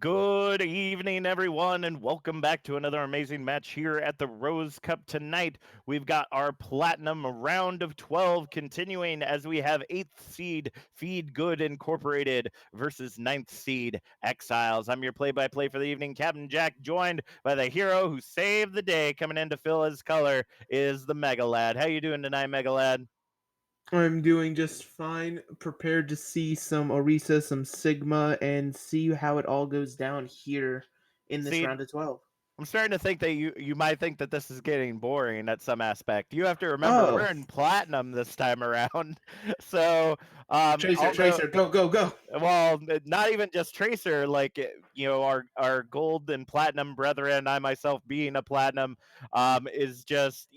Good evening, everyone, and welcome back to another amazing match here at the Rose Cup tonight. We've got our Platinum round of 12 continuing as we have 8th seed Feed Good Incorporated versus 9th seed Exiles. I'm your play-by-play for the evening, Captain Jack, joined by the hero who saved the day coming in to fill his color is the Mega Lad. How you doing tonight, Mega Lad? I'm doing just fine. Prepared to see some Orisa, some Sigma, and see how it all goes down here in this See, round of 12. I'm starting to think that you might think that this is getting boring at some aspect. You have to remember Oh, we're in platinum this time around. So Tracer, although Tracer, go, go, go. well, not even just Tracer, like our gold and platinum brethren, I myself being a platinum, is just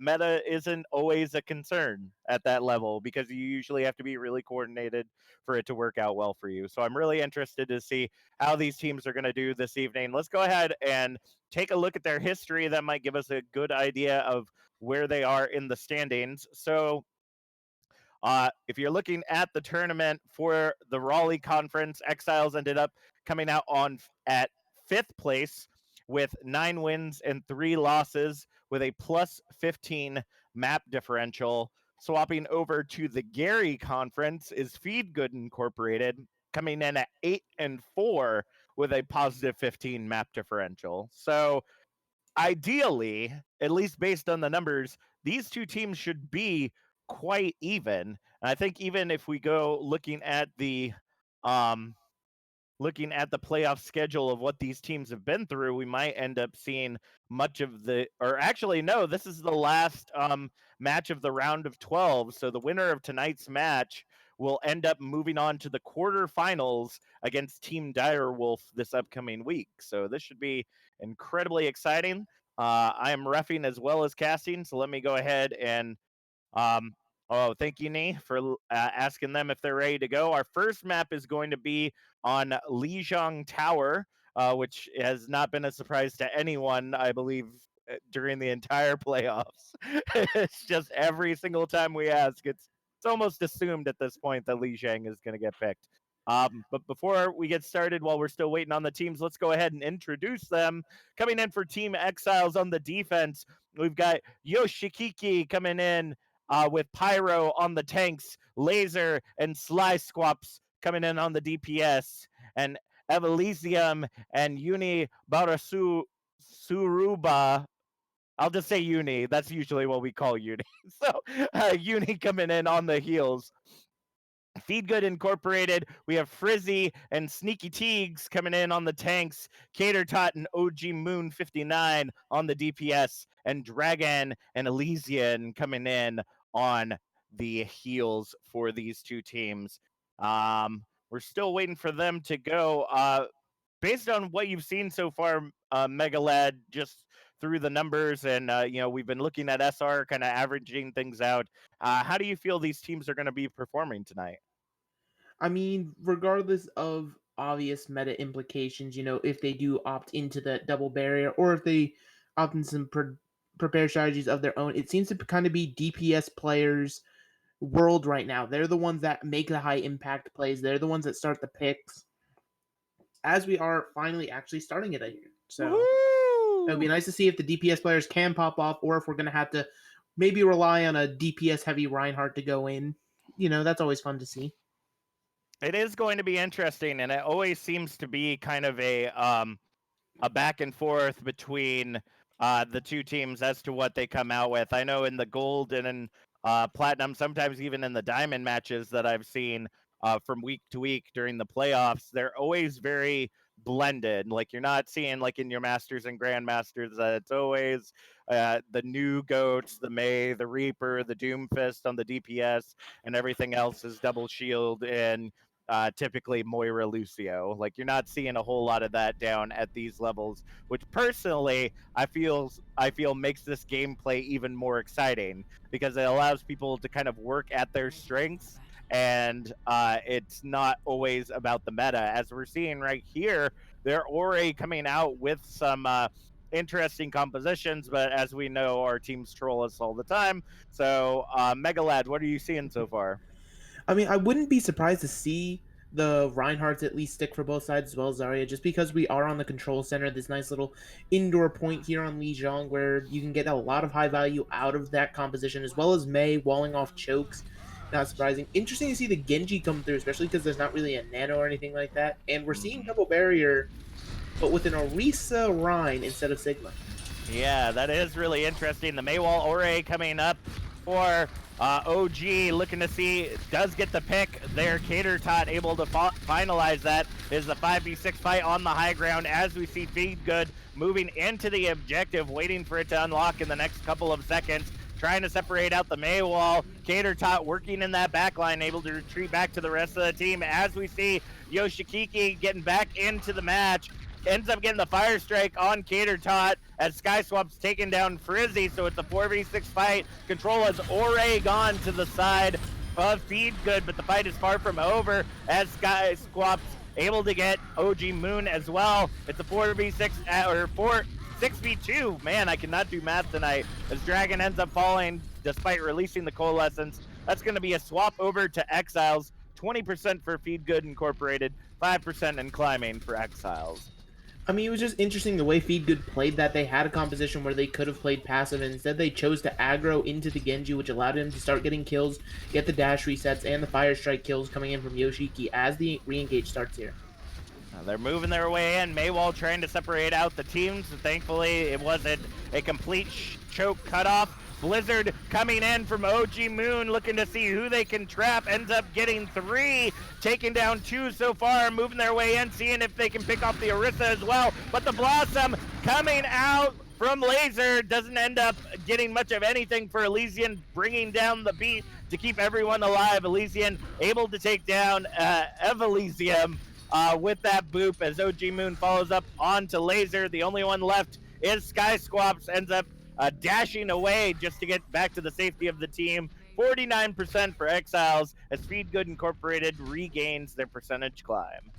meta isn't always a concern at that level because you usually have to be really coordinated for it to work out well for you. So I'm really interested to see how these teams are going to do this evening. Let's go ahead and take a look at their history. That might give us a good idea of where they are in the standings. So if you're looking at the tournament for the Raleigh Conference, Exiles ended up coming out on at 5th place with 9 wins and 3 losses with a plus 15 map differential. Swapping over to the Gary Conference is Feed Good Incorporated, coming in at 8-4 with a positive 15 map differential. So ideally, at least based on the numbers, these two teams should be quite even. And I think even if we go um looking at the playoff schedule of what these teams have been through, we might end up seeing much of the, or actually, no, this is the last match of the round of 12. So the winner of tonight's match will end up moving on to the quarterfinals against Team Direwolf this upcoming week. So this should be incredibly exciting. I am refing as well as casting, so let me go ahead and um, oh, thank you, Nee, for asking them if they're ready to go. Our first map is going to be on Lijiang Tower, which has not been a surprise to anyone, I believe, during the entire playoffs. It's just every single time we ask, it's almost assumed at this point that Lijiang is going to get picked. But before we get started, while we're still waiting on the teams, let's go ahead and introduce them. Coming in for Team Exiles on the defense, we've got Yoshikiki coming in with Pyro on the tanks, Laser and Sly Squaps coming in on the DPS, and Evelisium and Uni Barasu Suruba. I'll just say Uni. That's usually what we call Uni. So Uni coming in on the heels. Feed Good Incorporated, we have Frizzy and Sneaky Teagues coming in on the tanks, Cater Tot and OG Moon 59 on the DPS, and Dragon and Elysian coming in on the heels for these two teams. We're still waiting for them to go. Based on what you've seen so far, Megalad, just through the numbers, and we've been looking at SR kind of averaging things out. How do you feel these teams are going to be performing tonight? I mean, regardless of obvious meta implications, if they do opt into the double barrier or if they opt in some prepare strategies of their own, it seems to kind of be DPS players' world right now. They're the ones that make the high impact plays, they're the ones that start the picks as we are finally actually starting it here. So it would be Woo! nice to see if the DPS players can pop off, or if we're going to have to maybe rely on a DPS heavy Reinhardt to go in. That's always fun to see. It is going to be interesting, and it always seems to be kind of a back and forth between the two teams as to what they come out with. I know in the gold and in platinum, sometimes even in the diamond matches that I've seen from week to week during the playoffs, they're always very blended. Like you're not seeing like in your masters and grandmasters that it's always the new goats, the May, the Reaper, the Doomfist on the DPS, and everything else is double shield and typically Moira Lucio. Like you're not seeing a whole lot of that down at these levels, which personally I feel makes this gameplay even more exciting because it allows people to kind of work at their strengths. And it's not always about the meta, as we're seeing right here. They're already coming out with some interesting compositions, but as we know, our teams troll us all the time. So, Megalad, what are you seeing so far? I mean, I wouldn't be surprised to see the Reinhardts at least stick for both sides as well as Zarya, just because we are on the control center, this nice little indoor point here on Lijiang where you can get a lot of high value out of that composition, as well as Mei walling off chokes. Not surprising. Interesting to see the Genji come through, especially because there's not really a nano or anything like that. And we're seeing Mhm. double barrier, but with an Orisa Rhine instead of Sigma. Yeah, that is really interesting. The Maywall Ore coming up for OG, looking to see, does get the pick there. Cater Tot able to finalize that. Is the 5v6 fight on the high ground as we see Feed Good moving into the objective, waiting for it to unlock in the next couple of seconds. Trying to separate out the Maywall. Cater Tot working in that back line, able to retreat back to the rest of the team as we see Yoshikiki getting back into the match. Ends up getting the fire strike on Cater Tot as Sky Swap's taken down Frizzy, so it's a 4v6 fight. Control has already gone to the side of Feed Good, but the fight is far from over as Sky Swap's able to get OG Moon as well. It's a 4v6 or 6v2. Man, I cannot do math tonight as Dragon ends up falling despite releasing the Coalescence. That's going to be a swap over to Exiles. 20% for Feed Good Incorporated, 5% in climbing for Exiles. I mean, it was just interesting the way Feed Good played that. They had a composition where they could have played passive, and instead they chose to aggro into the Genji, which allowed him to start getting kills, get the dash resets, and the fire strike kills coming in from Yoshiki as the re-engage starts here. They're moving their way in. Maywall trying to separate out the teams. Thankfully, it wasn't a complete choke cutoff. Blizzard coming in from OG Moon, looking to see who they can trap. Ends up getting 3, taking down 2 so far, moving their way in, seeing if they can pick off the Orisa as well. But the Blossom coming out from Laser doesn't end up getting much of anything for Elysian, bringing down the beat to keep everyone alive. Elysian able to take down Evelysium with that boop as OG Moon follows up onto Laser. The only one left is Sky Squaps, ends up dashing away just to get back to the safety of the team. 49% for Exiles as Feed Good Incorporated regains their percentage climb.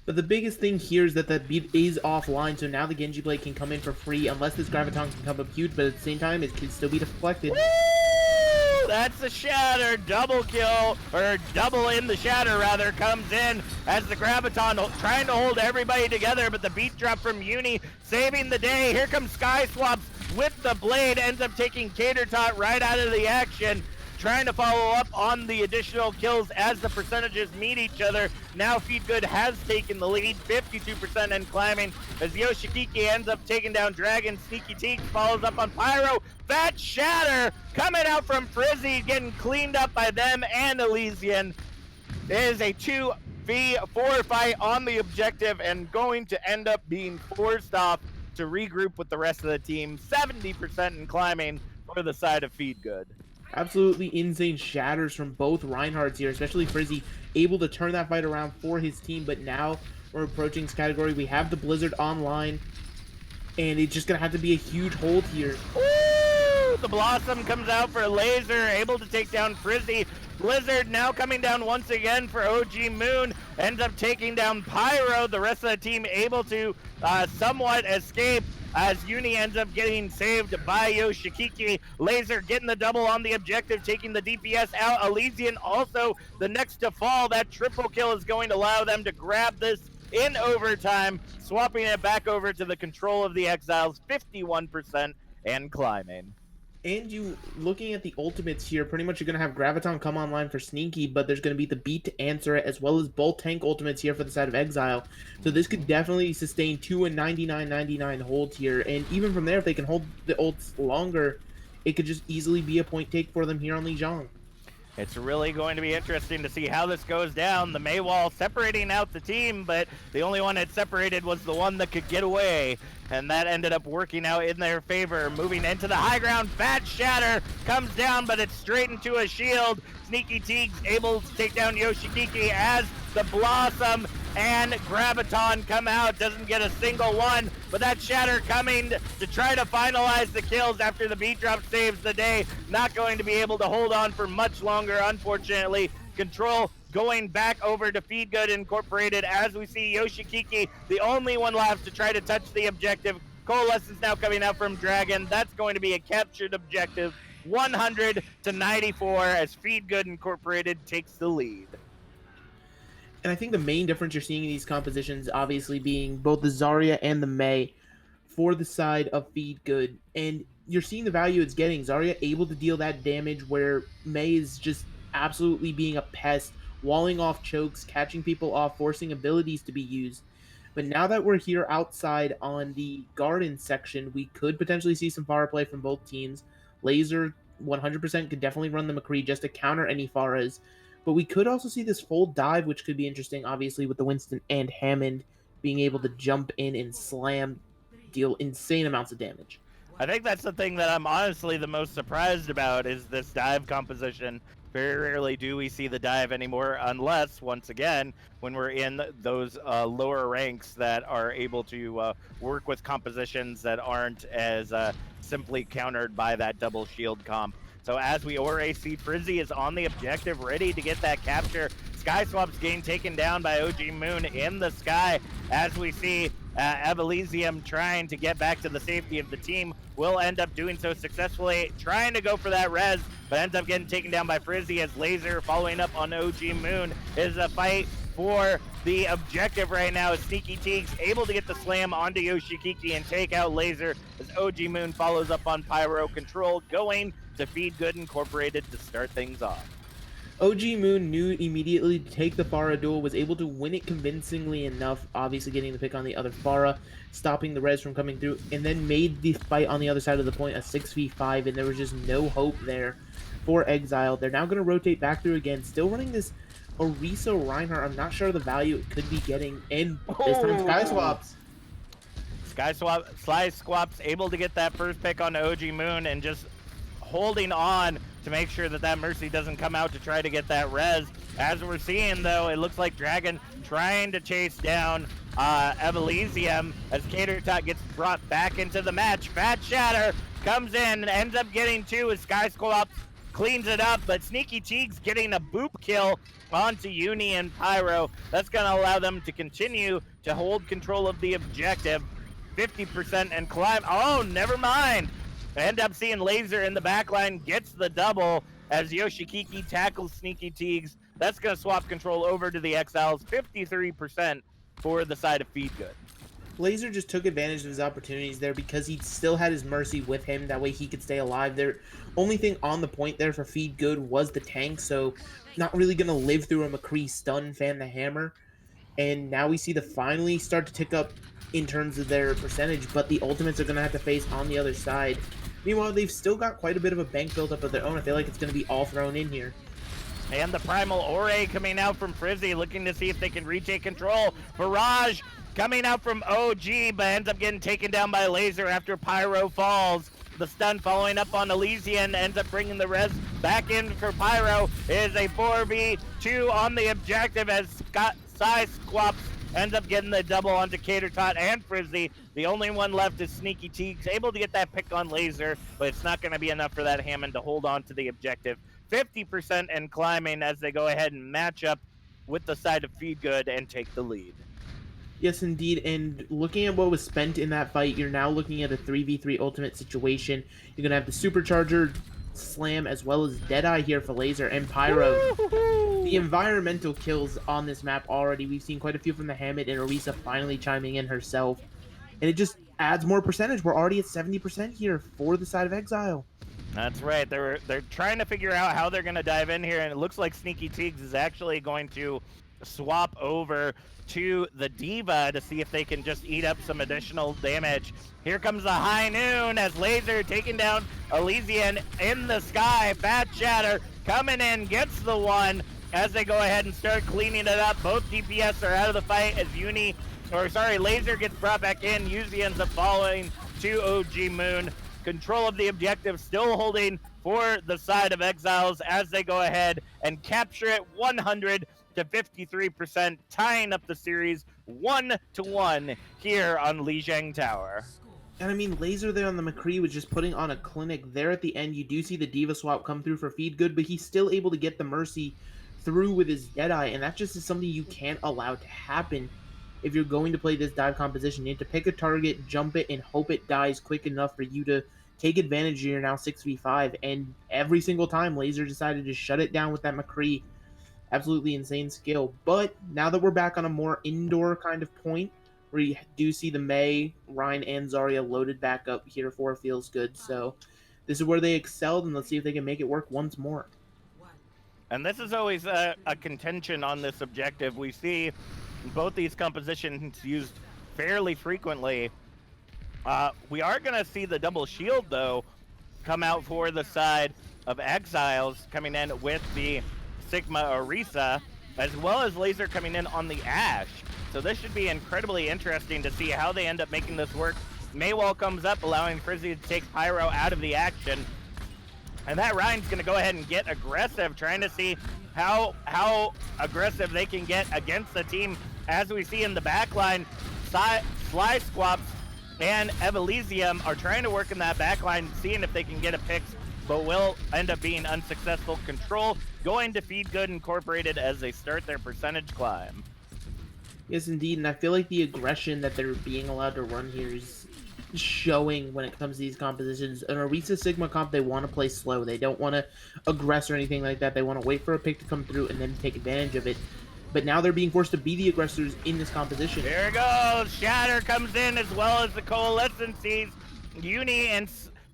But the biggest thing here is that that beat is offline, so now the Genji Blade can come in for free unless this Graviton can come up huge, but at the same time, it can still be deflected. Woo! That's the Shatter. Double kill, or double in the Shatter, rather, comes in as the Graviton trying to hold everybody together, but the beat drop from Uni saving the day. Here comes Sky Swaps with the Blade, ends up taking Cater Tot right out of the action. Trying to follow up on the additional kills as the percentages meet each other. Now Feed Good has taken the lead, 52% in climbing, as Yoshikiki ends up taking down Dragon. Sneaky Teak follows up on Pyro. That Shatter coming out from Frizzy, getting cleaned up by them and Elysian. It is a 2v4 fight on the objective and going to end up being forced off to regroup with the rest of the team. 70% in climbing for the side of Feed Good. Absolutely insane shatters from both Reinhardts here, especially Frizzy, able to turn that fight around for his team. But now we're approaching this category. We have the Blizzard online, and it's just going to have to be a huge hold here. Woo! The Blossom comes out for Laser, able to take down Frizzy. Blizzard now coming down once again for OG Moon, ends up taking down Pyro. The rest of the team able to somewhat escape as Uni ends up getting saved by Yoshikiki. Laser getting the double on the objective, taking the DPS out. Elysian also the next to fall. That triple kill is going to allow them to grab this in overtime, swapping it back over to the control of the Exiles, 51% and climbing. And you looking at the ultimates here, pretty much you're going to have Graviton come online for Sneaky, but there's going to be the beat to answer it, as well as both tank ultimates here for the side of Exile. So this could definitely sustain 2 and 99 holds here. And even from there, if they can hold the ults longer, it could just easily be a point take for them here on Lijiang. It's really going to be interesting to see how this goes down. The Maywall separating out the team, but the only one that separated was the one that could get away. And that ended up working out in their favor. Moving into the high ground, Fat Shatter comes down, but it's straight into a shield. Sneaky Teague's able to take down Yoshikiki as the Blossom and Graviton come out. Doesn't get a single one, but that Shatter coming to try to finalize the kills after the beat drop saves the day. Not going to be able to hold on for much longer, unfortunately. Control going back over to Feed Good Incorporated as we see Yoshikiki, the only one left to try to touch the objective. Coalescence now coming out from Dragon. That's going to be a captured objective, 100-94 as Feed Good Incorporated takes the lead. And I think the main difference you're seeing in these compositions, obviously, being both the Zarya and the Mei for the side of Feed Good. And you're seeing the value it's getting. Zarya able to deal that damage where Mei is just absolutely being a pest, walling off chokes, catching people off, forcing abilities to be used. But now that we're here outside on the garden section, we could potentially see some far play from both teams. Laser 100% could definitely run the McCree just to counter any Faras. But we could also see this full dive, which could be interesting, obviously, with the Winston and Hammond being able to jump in and slam, deal insane amounts of damage. I think that's the thing that I'm honestly the most surprised about is this dive composition. Very rarely do we see the dive anymore, unless, once again, when we're in those lower ranks that are able to work with compositions that aren't as simply countered by that double shield comp. So as we Ore see, Frizzy is on the objective, ready to get that capture. Sky Swap's getting taken down by OG Moon in the sky, as we see Elysium trying to get back to the safety of the team. Will end up doing so successfully, trying to go for that res, but ends up getting taken down by Frizzy as Laser following up on OG Moon. Is a fight for the objective right now as Sneaky Teague's able to get the slam onto Yoshikiki and take out Laser as OG Moon follows up on Pyro. Control going to Feed Good Incorporated to start things off. OG Moon knew immediately to take the Pharah duel, was able to win it convincingly enough, obviously getting the pick on the other Pharah, stopping the res from coming through, and then made the fight on the other side of the point a 6v5, and there was just no hope there for Exile. They're now going to rotate back through again, still running this Orisa Reinhardt. I'm not sure the value it could be getting, and this time Sky Swaps. Sly Squap's able to get that first pick on OG Moon and just holding on to make sure that that Mercy doesn't come out to try to get that res. As we're seeing, though, it looks like Dragon trying to chase down Elysium as Cater Tot gets brought back into the match. Fat Shatter comes in and ends up getting two as Sky Squap cleans it up, but Sneaky Teague's getting a boop kill onto Uni and Pyro. That's going to allow them to continue to hold control of the objective. 50% and climb. Oh, never mind. End up seeing Laser in the backline, gets the double as Yoshikiki tackles Sneaky Teagues. That's going to swap control over to the Exiles. 53% for the side of Feed Good. Laser just took advantage of his opportunities there because he still had his Mercy with him. That way he could stay alive. Their only thing on the point there for Feed Good was the tank, so not really going to live through a McCree stun, fan the hammer. And now we see the finally start to tick up in terms of their percentage, but the ultimates are going to have to face on the other side. Meanwhile, they've still got quite a bit of a bank built up of their own. I feel like it's going to be all thrown in here. And the Primal Ore coming out from Frizzy, looking to see if they can retake control. Barrage coming out from OG, but ends up getting taken down by Laser after Pyro falls. The stun following up on Elysian ends up bringing the res back in for Pyro. It is a 4v2 on the objective as Sky Squaps ends up getting the double onto Cater Tot and Frizzy. The only one left is Sneaky Teagues, able to get that pick on Laser, but it's not going to be enough for that Hammond to hold on to the objective. 50% and climbing as they go ahead and match up with the side of Feed Good and take the lead. Yes, indeed. And looking at what was spent in that fight, you're now looking at a 3v3 ultimate situation. You're going to have the Supercharger Slam as well as Deadeye here for Laser and Pyro. Woo-hoo-hoo! The environmental kills on this map already. We've seen quite a few from the Hammond and Orisa finally chiming in herself. And it just adds more percentage. We're already at 70% here for the side of Exile. That's right. They're trying to figure out how they're going to dive in here, and it looks like Sneaky Teagues is actually going to swap over to the Diva to see if they can just eat up some additional damage. Here comes the High Noon as Laser taking down Elysian in the sky. Fat Shatter coming in, gets the one as they go ahead and start cleaning it up. Both DPS are out of the fight as Laser gets brought back in. Yuzi ends up following to OG Moon. Control of the objective still holding for the side of Exiles as they go ahead and capture it 100 to 53%, tying up the series 1-1 here on Lijiang Tower. And I mean, Laser there on the McCree was just putting on a clinic. There at the end, you do see the Diva swap come through for Feed Good, but he's still able to get the Mercy through with his Deadeye, and that just is something you can't allow to happen. If you're going to play this dive composition, you need to pick a target, jump it, and hope it dies quick enough for you to take advantage of your now 6v5. And every single time, Laser decided to shut it down with that McCree. absolutely insane skill. But now that we're back on a more indoor kind of point, where you do see the Mei, Ryan, and Zarya loaded back up here for feels good. So this is where they excelled, and let's see if they can make it work once more. And this is always a contention on this objective. We see both these compositions used fairly frequently. We are going to see the double shield, though, come out for the side of Exiles, coming in with the Sigma Orisa, as well as Laser coming in on the Ashe. So this should be incredibly interesting to see how they end up making this work. Maywall comes up, allowing Frizzy to take Pyro out of the action. And that Ryan's going to go ahead and get aggressive, trying to see how aggressive they can get against the team. As we see in the backline, Sly Squaps and Evelysium are trying to work in that backline, seeing if they can get a pick, but will end up being unsuccessful. Control going to Feed Good Incorporated as they start their percentage climb. Yes, indeed, and I feel like the aggression that they're being allowed to run here is showing when it comes to these compositions. An Orisa Sigma comp, they want to play slow. They don't want to aggress or anything like that. They want to wait for a pick to come through and then take advantage of it. But now they're being forced to be the aggressors in this composition. There it goes. Shatter comes in as well as the Coalescences. Uni and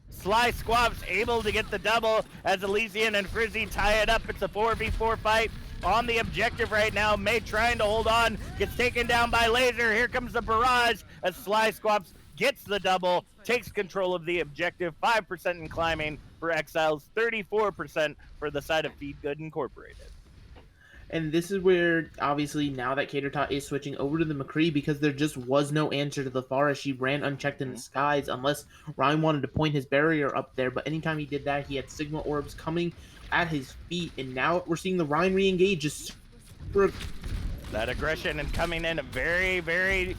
Sly Squaps able to get the double as Elysian and Frizzy tie it up. It's a 4v4 fight on the objective right now. May trying to hold on, gets taken down by Laser. Here comes the barrage as Sly Squaps gets the double, takes control of the objective. 5% in climbing for Exiles, 34% for the side of Feed Good Incorporated. And this is where, obviously, now that Catertot is switching over to the McCree, because there just was no answer to the Forest. She ran unchecked in the skies, unless Ryan wanted to point his barrier up there. But anytime he did that, he had Sigma Orbs coming at his feet. And now we're seeing the Ryan re-engage just super... That aggression and coming in very, very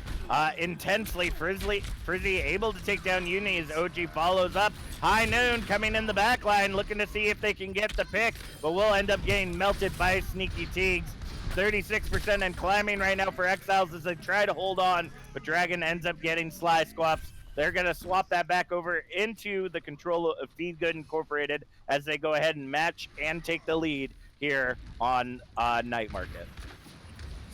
intensely. Frizzy able to take down Uni as OG follows up. High Noon coming in the back line, looking to see if they can get the pick, but will end up getting melted by Sneaky Teagues. 36% and climbing right now for Exiles as they try to hold on, but Dragon ends up getting Sly Squaps. They're going to swap that back over into the control of Feed Good Incorporated as they go ahead and match and take the lead here on Night Market.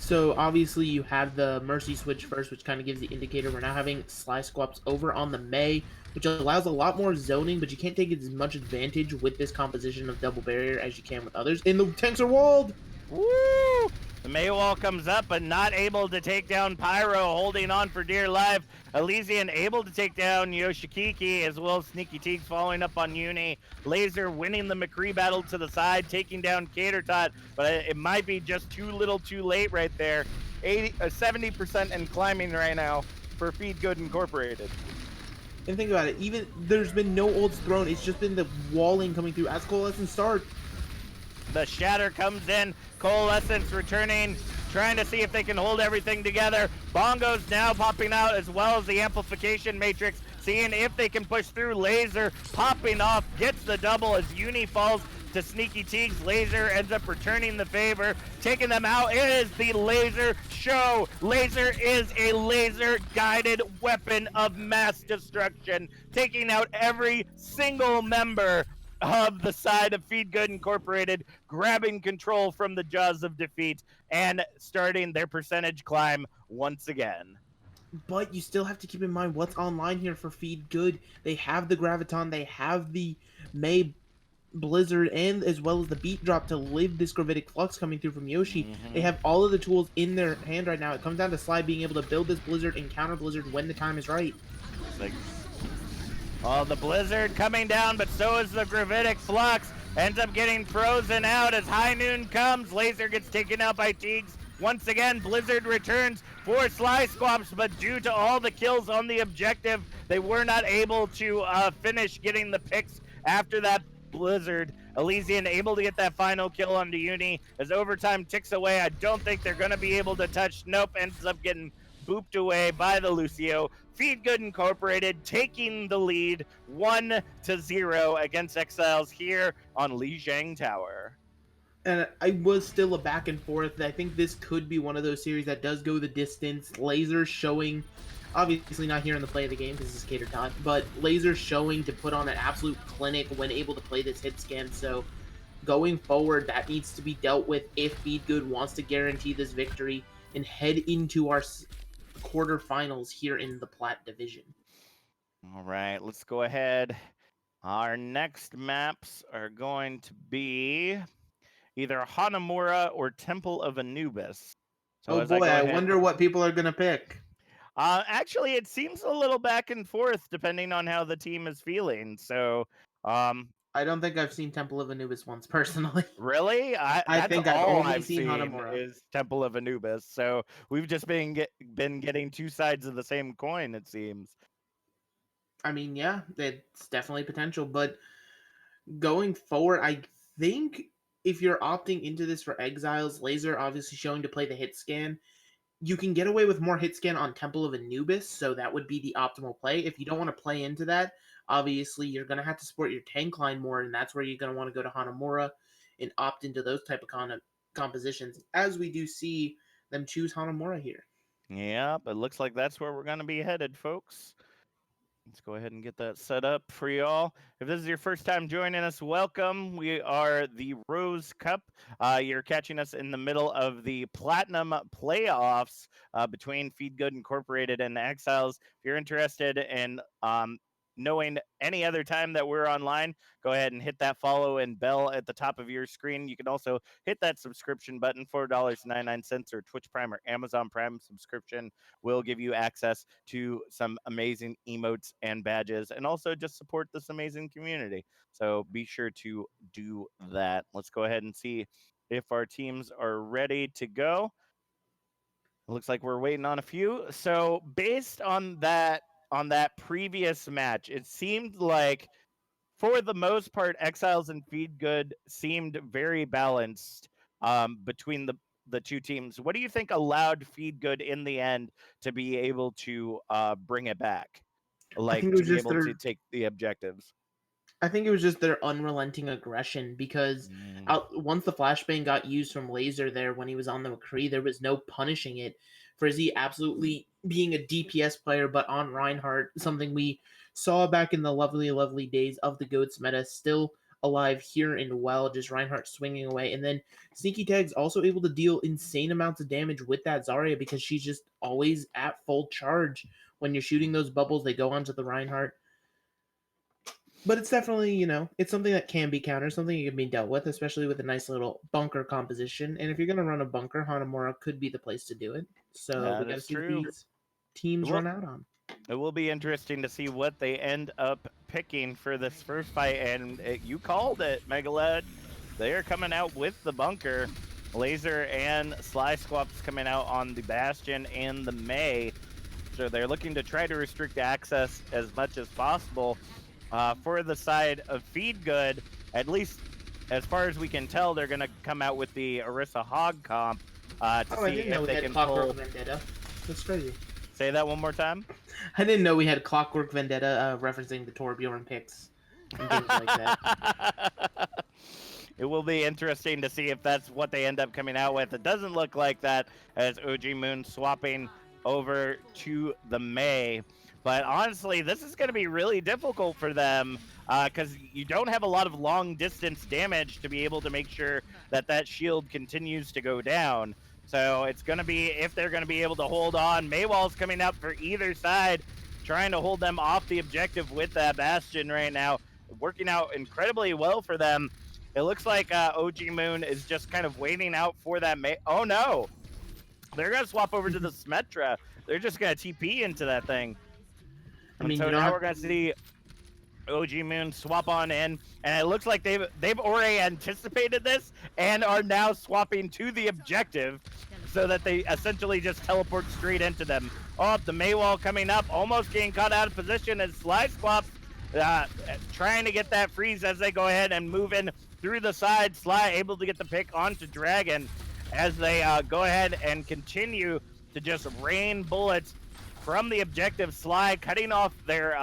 So obviously you have the Mercy switch first, which kind of gives the indicator. We're now having Sly Squaps over on the Mei, which allows a lot more zoning, but you can't take as much advantage with this composition of double barrier as you can with others. And the tanks are walled! Woo! The Mei wall comes up, but not able to take down Pyro, holding on for dear life. Elysian able to take down Yoshikiki, as well as Sneaky Teague following up on Uni. Laser winning the McCree battle to the side, taking down Catertot, but it might be just too little too late right there. 70% and climbing right now for Feed Good Incorporated. And think about it, even there's been no ults thrown, it's just been the walling coming through as Coalescence start. The Shatter comes in, Coalescence returning, trying to see if they can hold everything together. Bongos now popping out as well as the Amplification Matrix, seeing if they can push through. Laser popping off, gets the double as Uni falls to Sneaky Teagues. Laser ends up returning the favor, taking them out. It is the Laser Show. Laser is a laser-guided weapon of mass destruction, taking out every single member of the side of Feed Good Incorporated, grabbing control from the jaws of defeat and starting their percentage climb once again. But you still have to keep in mind what's online here for Feed Good. They have the Graviton, they have the Mei Blizzard, and as well as the Beat Drop to live this Gravitic Flux coming through from Yoshi. They have all of the tools in their hand right now. It comes down to Sly being able to build this Blizzard and counter Blizzard when the time is right. Oh, the Blizzard coming down, but so is the Gravitic Flux. Ends up getting frozen out as High Noon comes. Laser gets taken out by Teagues. Once again, Blizzard returns for Sly Squaps, but due to all the kills on the objective, they were not able to finish getting the picks after that Blizzard. Elysian able to get that final kill onto Uni as overtime ticks away. I don't think they're going to be able to touch. Nope, ends up getting booped away by the Lucio. Feed Good Incorporated taking the lead 1-0 against Exiles here on Lijiang Tower. And I was still a back and forth. I think this could be one of those series that does go the distance. Laser showing, obviously not here in the play of the game because this is Catertot, but Laser showing to put on an absolute clinic when able to play this hit scan. So going forward, that needs to be dealt with if Feedgood wants to guarantee this victory and head into our quarterfinals here in the Plat Division. All right, let's go ahead. Our next maps are going to be either Hanamura or Temple of Anubis. So Oh as I boy, go I ahead, wonder what people are going to pick. actually, it seems a little back and forth depending on how the team is feeling. So, I don't think I've seen Temple of Anubis once personally. really, I that's think I've all only I've seen seen Hanamura. is Temple of Anubis. So we've just been getting two sides of the same coin, it seems. I mean, yeah, it's definitely potential, but going forward, I think if you're opting into this for Exiles, Laser obviously showing to play the hit scan, you can get away with more hit scan on Temple of Anubis, so that would be the optimal play. If you don't want to play into that, obviously you're going to have to support your tank line more, and that's where you're going to want to go to Hanamura and opt into those type of compositions, as we do see them choose Hanamura here. Yep, it looks like that's where we're going to be headed, folks. Let's go ahead and get that set up for y'all. If this is your first time joining us, welcome. We are the Rose Cup. You're catching us in the middle of the Platinum playoffs between Feedgood Incorporated and the Exiles. If you're interested in knowing any other time that we're online, go ahead and hit that follow and bell at the top of your screen. You can also hit that subscription button, $4.99 or Twitch Prime or Amazon Prime subscription will give you access to some amazing emotes and badges and also just support this amazing community. So be sure to do that. Let's go ahead and see if our teams are ready to go. It looks like we're waiting on a few. So based on that previous match, it seemed like for the most part, Exiles and Feedgood seemed very balanced between the two teams. What do you think allowed Feedgood in the end to be able to bring it back, I like think it to was be just able to their take the objectives? I think it was just their unrelenting aggression because Mm. once the flashbang got used from Laser there when he was on the McCree, there was no punishing it. Frizzy absolutely being a DPS player, but on Reinhardt, something we saw back in the lovely, lovely days of the GOATS meta, still alive here and well, just Reinhardt swinging away. And then Sneaky Tag's also able to deal insane amounts of damage with that Zarya because she's just always at full charge. When you're shooting those bubbles, they go onto the Reinhardt. But it's definitely, it's something that can be countered, something that can be dealt with, especially with a nice little bunker composition. And if you're going to run a bunker, Hanamura could be the place to do it. So we That got to is see what true. these teams Well, run out on. it will be interesting to see what they end up picking for this first fight. And you called it, Megaled. They're coming out with the bunker. Laser and Sly Squaps coming out on the Bastion and the May. So they're looking to try to restrict access as much as possible. For the side of Feedgood, at least as far as we can tell, they're going to come out with the Orisa Hog comp to Oh, I see didn't know if we they had can Clockwork pull. Vendetta. That's crazy. Say that one more time. I didn't know we had Clockwork Vendetta referencing the Torbjorn picks and things like that. It will be interesting to see if that's what they end up coming out with. It doesn't look like that as OG Moon swapping over to the May. But honestly, this is going to be really difficult for them because you don't have a lot of long distance damage to be able to make sure that that shield continues to go down. So it's going to be if they're going to be able to hold on. Maywall's coming up for either side, trying to hold them off the objective with that Bastion right now. Working out incredibly well for them. It looks like OG Moon is just kind of waiting out for that. Oh no! They're going to swap over to the Symmetra. They're just going to TP into that thing. I And mean, so you don't now have we're going to see OG Moon swap on in, and it looks like they've already anticipated this and are now swapping to the objective so that they essentially just teleport straight into them. Oh, the Maywall coming up, almost getting caught out of position as Sly Squaps trying to get that freeze as they go ahead and move in through the side. Sly able to get the pick onto Dragon as they go ahead and continue to just rain bullets from the objective. Sly cutting off their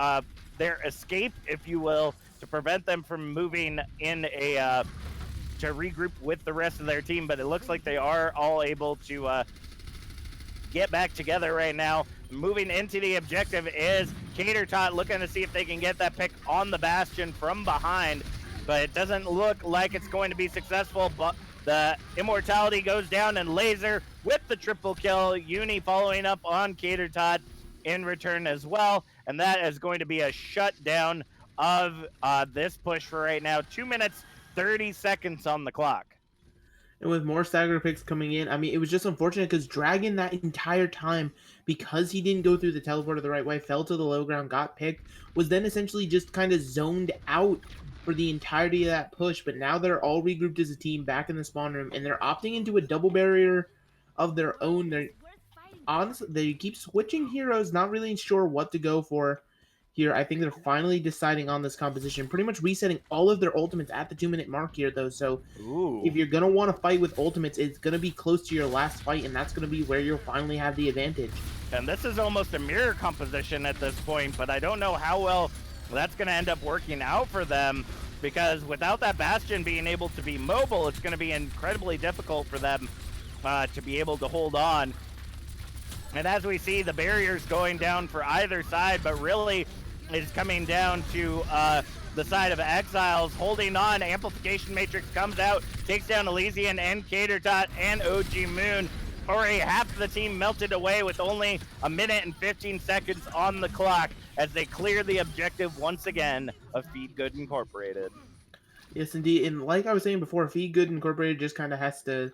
escape, if you will, to prevent them from moving in a to regroup with the rest of their team. But it looks like they are all able to get back together right now. Moving into the objective is Cater Tot looking to see if they can get that pick on the Bastion from behind. but it doesn't look like it's going to be successful. But the immortality goes down, and Laser with the triple kill. Uni following up on Cater Tot in return as well, and that is going to be a shutdown of this push for right now. 2 minutes 30 seconds on the clock. And with more stagger picks coming in, I mean, it was just unfortunate because Dragon that entire time, because he didn't go through the teleporter the right way, fell to the low ground, got picked, was then essentially just kind of zoned out for the entirety of that push. But now they're all regrouped as a team back in the spawn room, and they're opting into a double barrier of their own. They're honestly, they keep switching heroes, not really sure what to go for here. I think they're finally deciding on this composition, pretty much resetting all of their ultimates at the 2 minute mark here, though. So Ooh. if you're gonna want to fight with ultimates, it's gonna be close to your last fight, and that's gonna be where you'll finally have the advantage. And this is almost a mirror composition at this point, but I don't know how well that's going to end up working out for them, because without that Bastion being able to be mobile, it's going to be incredibly difficult for them to be able to hold on. And as we see, the barriers going down for either side, but really it's coming down to the side of Exiles holding on. Amplification Matrix comes out, takes down Elysian and Cater Tot and OG Moon. Already half of the team melted away with only 1 minute and 15 seconds on the clock as they clear the objective once again of Feed Good Incorporated. Yes, indeed. And like I was saying before, Feed Good Incorporated just kind of has to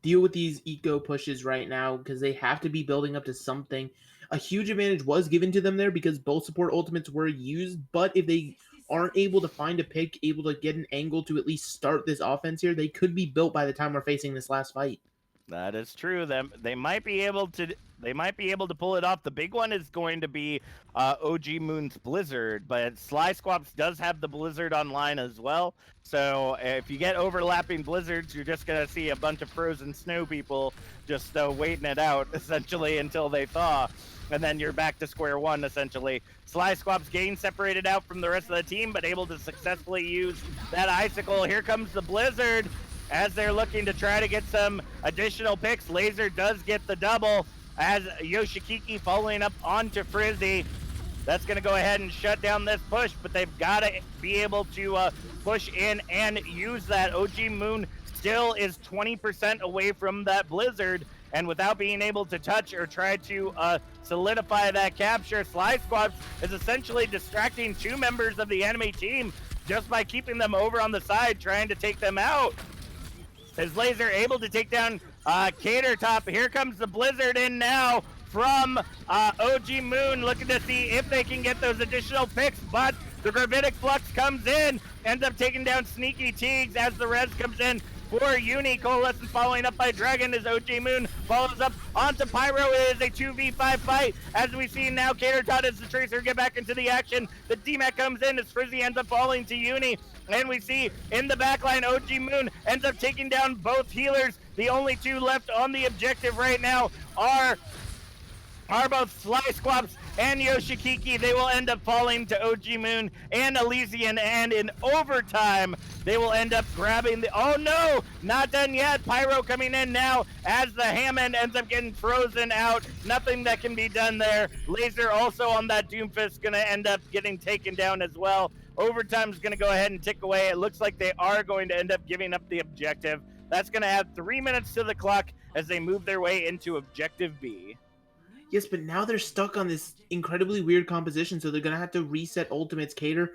deal with these eco pushes right now because they have to be building up to something. A huge advantage was given to them there because both support ultimates were used, but if they aren't able to find a pick, able to get an angle to at least start this offense here, they could be built by the time we're facing this last fight. That is true. They might be able to pull it off. The big one is going to be OG Moon's Blizzard, but Sly Squaps does have the Blizzard online as well. So if you get overlapping blizzards, you're just gonna see a bunch of frozen snow people just waiting it out essentially until they thaw, and then you're back to square one essentially. Sly Squaps getting separated out from the rest of the team, but able to successfully use that icicle. Here comes the Blizzard. As they're looking to try to get some additional picks, Laser does get the double as Yoshikiki following up onto Frizzy. That's going to go ahead and shut down this push, but they've got to be able to push in and use that. OG Moon still is 20% away from that Blizzard, and without being able to touch or try to solidify that capture, Sly Squads is essentially distracting two members of the enemy team just by keeping them over on the side, trying to take them out. Is Laser able to take down Cater Top? Here comes the Blizzard in now from OG Moon, looking to see if they can get those additional picks, but the Gravitic Flux comes in, ends up taking down Sneaky Teagues as the res comes in for Uni. Coalescence following up by Dragon as OG Moon follows up onto Pyro. It is a 2v5 fight as we see now Cater Tot as the Tracer get back into the action. The DMAC comes in as Frizzy ends up falling to Uni. And we see in the backline, OG Moon ends up taking down both healers. The only two left on the objective right now are both Sly Squaps and Yoshikiki. They will end up falling to OG Moon and Elysian, and in overtime, they will end up grabbing the... Oh no! Not done yet! Pyro coming in now as the Hammond ends up getting frozen out. Nothing that can be done there. Laser also on that Doomfist gonna end up getting taken down as well. Overtime's gonna go ahead and tick away. It looks like they are going to end up giving up the objective. That's gonna add 3 minutes to the clock as they move their way into Objective B. Yes, but now they're stuck on this incredibly weird composition, so they're going to have to reset ultimates, Cater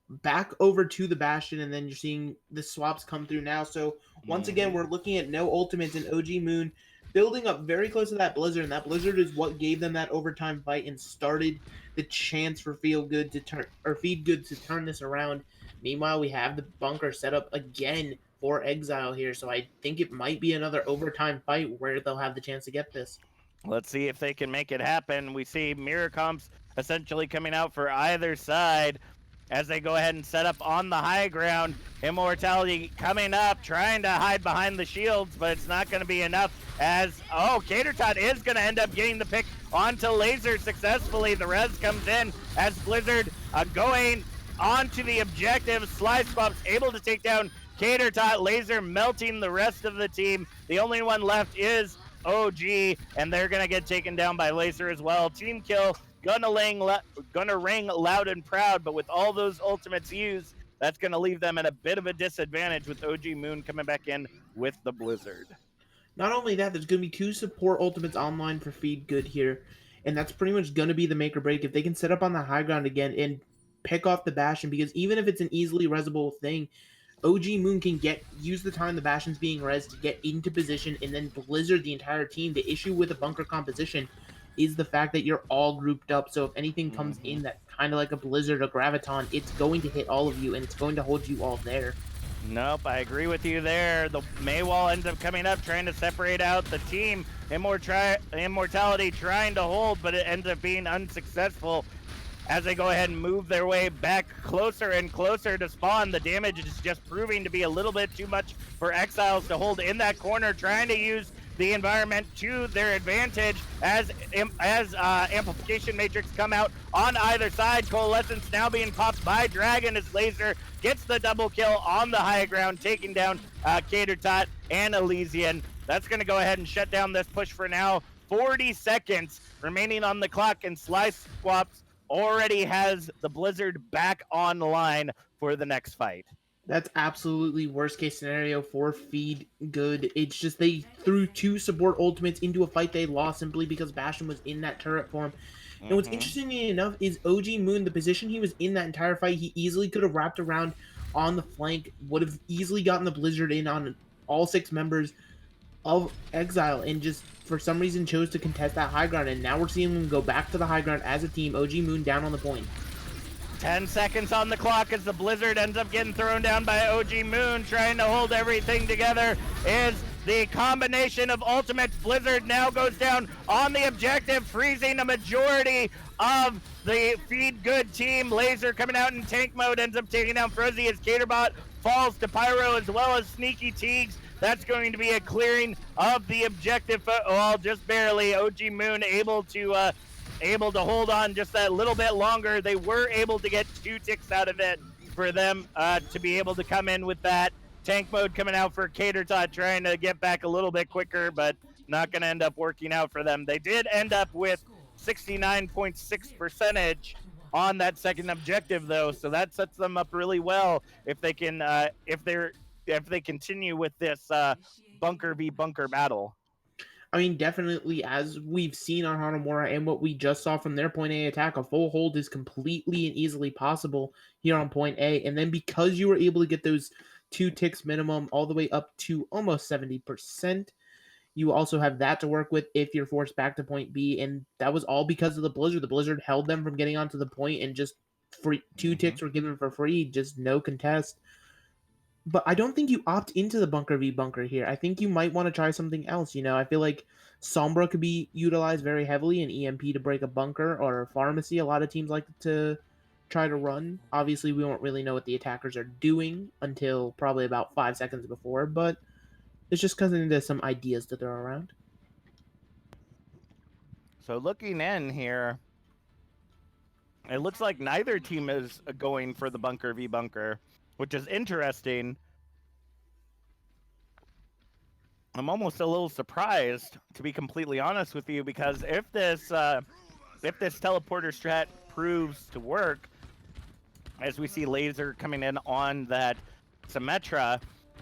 back over to the Bastion, and then you're seeing the swaps come through now. So once again, we're looking at no ultimates and OG Moon building up very close to that Blizzard, and that Blizzard is what gave them that overtime fight and started the chance for Feed Good to turn this around. Meanwhile, we have the bunker set up again for Exile here, so I think it might be another overtime fight where they'll have the chance to get this. Let's see if they can make it happen. We see mirror comps essentially coming out for either side as they go ahead and set up on the high ground. Immortality coming up, trying to hide behind the shields, but it's not going to be enough as, Cater Tot is going to end up getting the pick onto Laser successfully. The res comes in as Blizzard going onto the objective. Sly Squaps able to take down Cater Tot. Laser melting the rest of the team. The only one left is OG, and they're gonna get taken down by Laser as well. Team kill gonna ring loud and proud, but with all those ultimates used, That's going to leave them at a bit of a disadvantage with OG Moon coming back in with the Blizzard. Not only that, there's going to be 2 support ultimates online for Feed Good here, and that's pretty much going to be the make or break if they can set up on the high ground again and pick off the Bastion, because even if it's an easily resable thing, OG Moon can use the time the Bastion's being res to get into position and then blizzard the entire team. The issue with a bunker composition is the fact that you're all grouped up, so if anything comes in that kind of like a blizzard or graviton, it's going to hit all of you and it's going to hold you all there. Nope, I agree with you there. The Maywall ends up coming up, trying to separate out the team. Immortality trying to hold, but it ends up being unsuccessful as they go ahead and move their way back closer and closer to spawn. The damage is just proving to be a little bit too much for Exiles to hold in that corner, trying to use the environment to their advantage as amplification matrix come out on either side. Coalescence now being popped by Dragon as Laser gets the double kill on the high ground, taking down Catertot and Elysian. That's going to go ahead and shut down this push for now. 40 seconds remaining on the clock, and Slice Swaps already has the Blizzard back online for the next fight. That's absolutely worst case scenario for Feed Good. It's just they threw 2 support ultimates into a fight they lost simply because Bastion was in that turret form. And what's interesting enough is OG Moon, the position he was in that entire fight, he easily could have wrapped around on the flank, would have easily gotten the Blizzard in on all 6 members of Exile, and just for some reason chose to contest that high ground. And now we're seeing them go back to the high ground as a team. OG Moon down on the point. 10 seconds on the clock as the Blizzard ends up getting thrown down by OG Moon. Trying to hold everything together is the combination of ultimates. Blizzard now goes down on the objective, freezing a majority of the Feed Good team. Laser coming out in tank mode ends up taking down Frozy as Caterbot falls to Pyro, as well as Sneaky Teagues. That's going to be a clearing of the objective. Well, just barely. OG Moon able to hold on just that little bit longer. They were able to get 2 ticks out of it for them to be able to come in with that. Tank mode coming out for Catertot, trying to get back a little bit quicker, but not going to end up working out for them. They did end up with 69.6% on that second objective, though, so that sets them up really well if they can if they continue with this bunker v bunker battle. I mean, definitely, as we've seen on Hanamura and what we just saw from their point A attack, a full hold is completely and easily possible here on point A. And then because you were able to get those 2 ticks minimum all the way up to almost 70%, you also have that to work with if you're forced back to point B. And that was all because of the Blizzard. The Blizzard held them from getting onto the point, and just 2 ticks were given for free, just no contest. But I don't think you opt into the bunker v bunker here. I think you might want to try something else. I feel like Sombra could be utilized very heavily in EMP to break a bunker, or Pharmacy. A lot of teams like to try to run. Obviously, we won't really know what the attackers are doing until probably about 5 seconds before, but it's just coming into some ideas to throw around. So looking in here, it looks like neither team is going for the bunker v bunker, which is interesting. I'm almost a little surprised, to be completely honest with you, because if this teleporter strat proves to work, as we see Laser coming in on that Symmetra,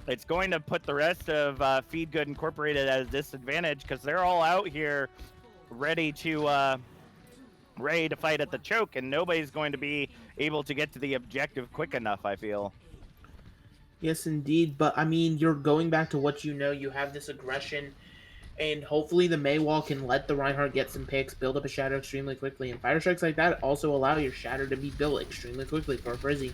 it's going to put the rest of Feed Good Incorporated at a disadvantage, because they're all out here ready to fight at the choke, and nobody's going to be able to get to the objective quick enough, I feel. Yes, indeed. But, I mean, you're going back to what you know. You have this aggression, and hopefully the Maywall can let the Reinhardt get some picks, build up a Shadow extremely quickly. And Fire Strikes like that also allow your Shadow to be built extremely quickly for Frizzy.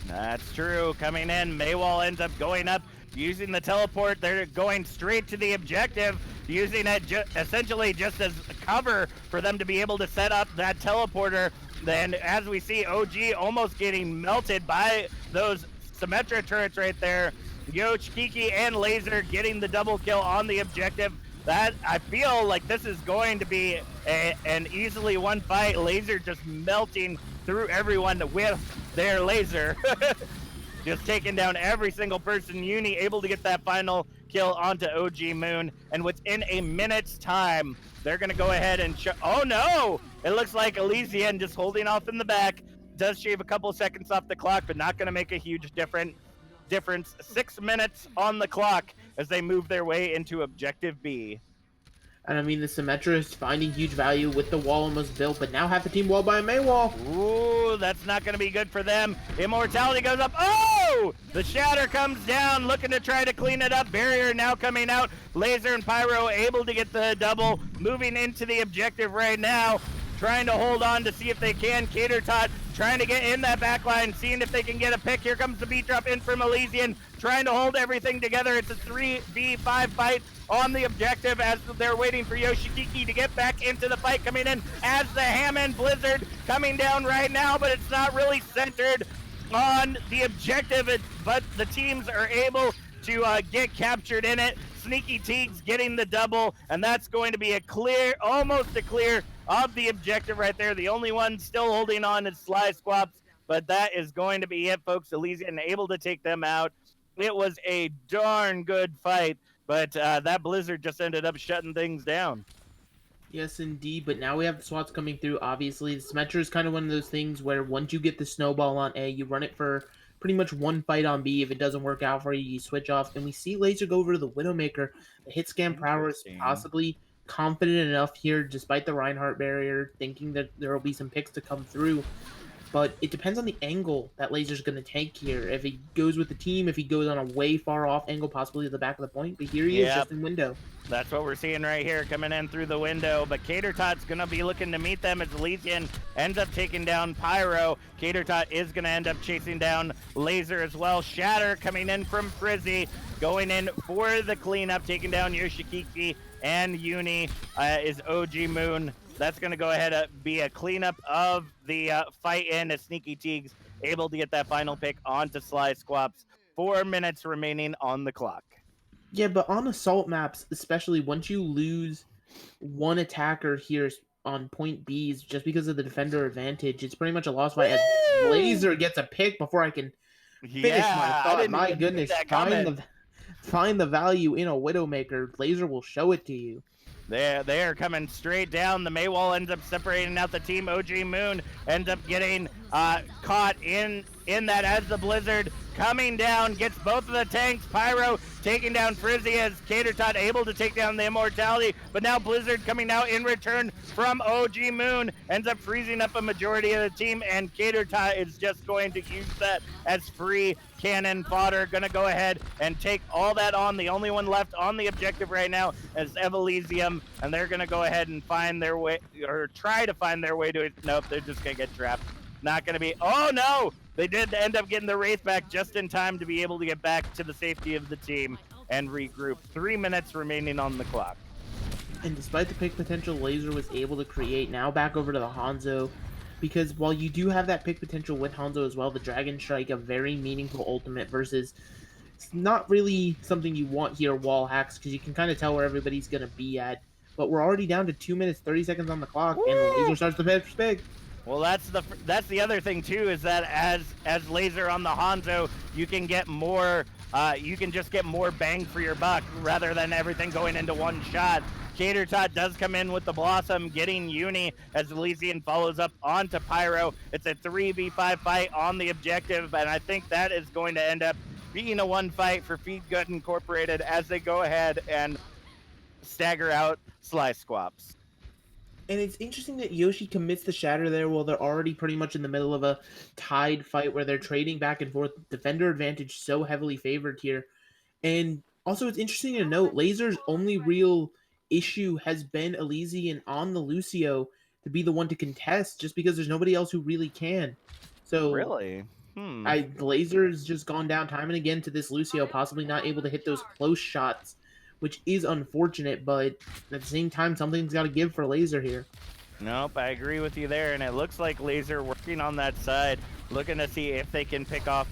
That's true. Coming in, Maywall ends up going up, using the teleport. They're going straight to the objective, using it essentially just as cover for them to be able to set up that teleporter. Then, as we see, OG almost getting melted by those Symmetra turrets right there. Yoch, Kiki, and Laser getting the double kill on the objective. That, I feel like this is going to be an easily won fight. Laser just melting through everyone with their laser. Just taking down every single person. Uni able to get that final kill onto OG Moon. And within a minute's time, they're going to go ahead and oh no! It looks like Elysian just holding off in the back. does shave a couple seconds off the clock, but not going to make a huge difference. 6 minutes on the clock as they move their way into Objective B. And I mean, the Symmetra is finding huge value with the wall almost built, but now half the team walled by a May wall. Ooh, that's not going to be good for them. Immortality goes up. Oh! The Shatter comes down, looking to try to clean it up. Barrier now coming out. Laser and Pyro able to get the double. Moving into the objective right now. Trying to hold on to see if they can. Cater Tot trying to get in that back line, seeing if they can get a pick. Here comes the beat drop in from Elysian, trying to hold everything together. It's a 3v5 fight on the objective as they're waiting for Yoshikiki to get back into the fight, coming in as the Hammond Blizzard coming down right now, but it's not really centered on the objective, but the teams are able to get captured in it. Sneaky Teagues getting the double, and that's going to be a clear, almost a clear of the objective right there. The only one still holding on is Sly Squaps, but that is going to be it, folks. Elysian able to take them out. It was a darn good fight, but that Blizzard just ended up shutting things down. Yes, indeed. But now we have the SWATs coming through. Obviously, the Symmetra is kind of one of those things where once you get the snowball on A, you run it for pretty much one fight on B. If it doesn't work out for you, you switch off. And we see Laser go over to the Widowmaker. The hit scan prowess possibly confident enough here, despite the Reinhardt barrier, thinking that there will be some picks to come through. But it depends on the angle that Laser's going to take here. If he goes with the team, if he goes on a way far off angle, possibly at the back of the point. But here he is, just in window. That's what we're seeing right here, coming in through the window. But Cater Tot's going to be looking to meet them as Elysian ends up taking down Pyro. Cater Tot is going to end up chasing down Laser as well. Shatter coming in from Frizzy, going in for the cleanup, taking down Yoshikiki and Uni is OG Moon. That's going to go ahead and be a cleanup of the fight in as Sneaky Teagues able to get that final pick onto Sly Squaps. 4 minutes remaining on the clock. Yeah, but on assault maps, especially once you lose one attacker here on point B's just because of the defender advantage, it's pretty much a loss fight. As Laser gets a pick before I can finish my thought. My goodness, find the value in a Widowmaker. Laser will show it to you. They are coming straight down. The Maywall ends up separating out the team. OG Moon ends up getting caught in that as the Blizzard coming down, gets both of the tanks. Pyro taking down Frizzy as Cater Tot able to take down the Immortality, but now Blizzard coming out in return from OG Moon ends up freezing up a majority of the team, and Cater Tot is just going to use that as free cannon fodder. Gonna go ahead and take all that on. The only one left on the objective right now is Elysium, and they're gonna go ahead and find their way, or try to find their way to it. Nope, they're just gonna get trapped. Not gonna be, oh no! They did end up getting the Wraith back just in time to be able to get back to the safety of the team and regroup. 3 minutes remaining on the clock. And despite the pick potential Laser was able to create, now back over to the Hanzo, because while you do have that pick potential with Hanzo as well, the Dragon Strike, a very meaningful ultimate versus it's not really something you want here, wall hacks, because you can kind of tell where everybody's going to be at. But we're already down to 2 minutes, 30 seconds on the clock, and Laser starts to pick. Well, that's the other thing too, is that as Laser on the Hanzo, you can get more, you can just get more bang for your buck rather than everything going into one shot. Cater Tot does come in with the Blossom, getting Uni as Elysian follows up onto Pyro. It's a 3v5 fight on the objective, and I think that is going to end up being a one fight for Feed Good Incorporated as they go ahead and stagger out Sly Squaps. And it's interesting that Yoshi commits the Shatter there while they're already pretty much in the middle of a tied fight where they're trading back and forth. Defender advantage so heavily favored here. And also it's interesting to note, Laser's only real issue has been Elysian on the Lucio to be the one to contest just because there's nobody else who really can. So really? Laser's just gone down time and again to this Lucio, possibly not able to hit those close shots, which is unfortunate, but at the same time, something's got to give for Laser here. Nope, I agree with you there, and it looks like Laser working on that side, looking to see if they can pick off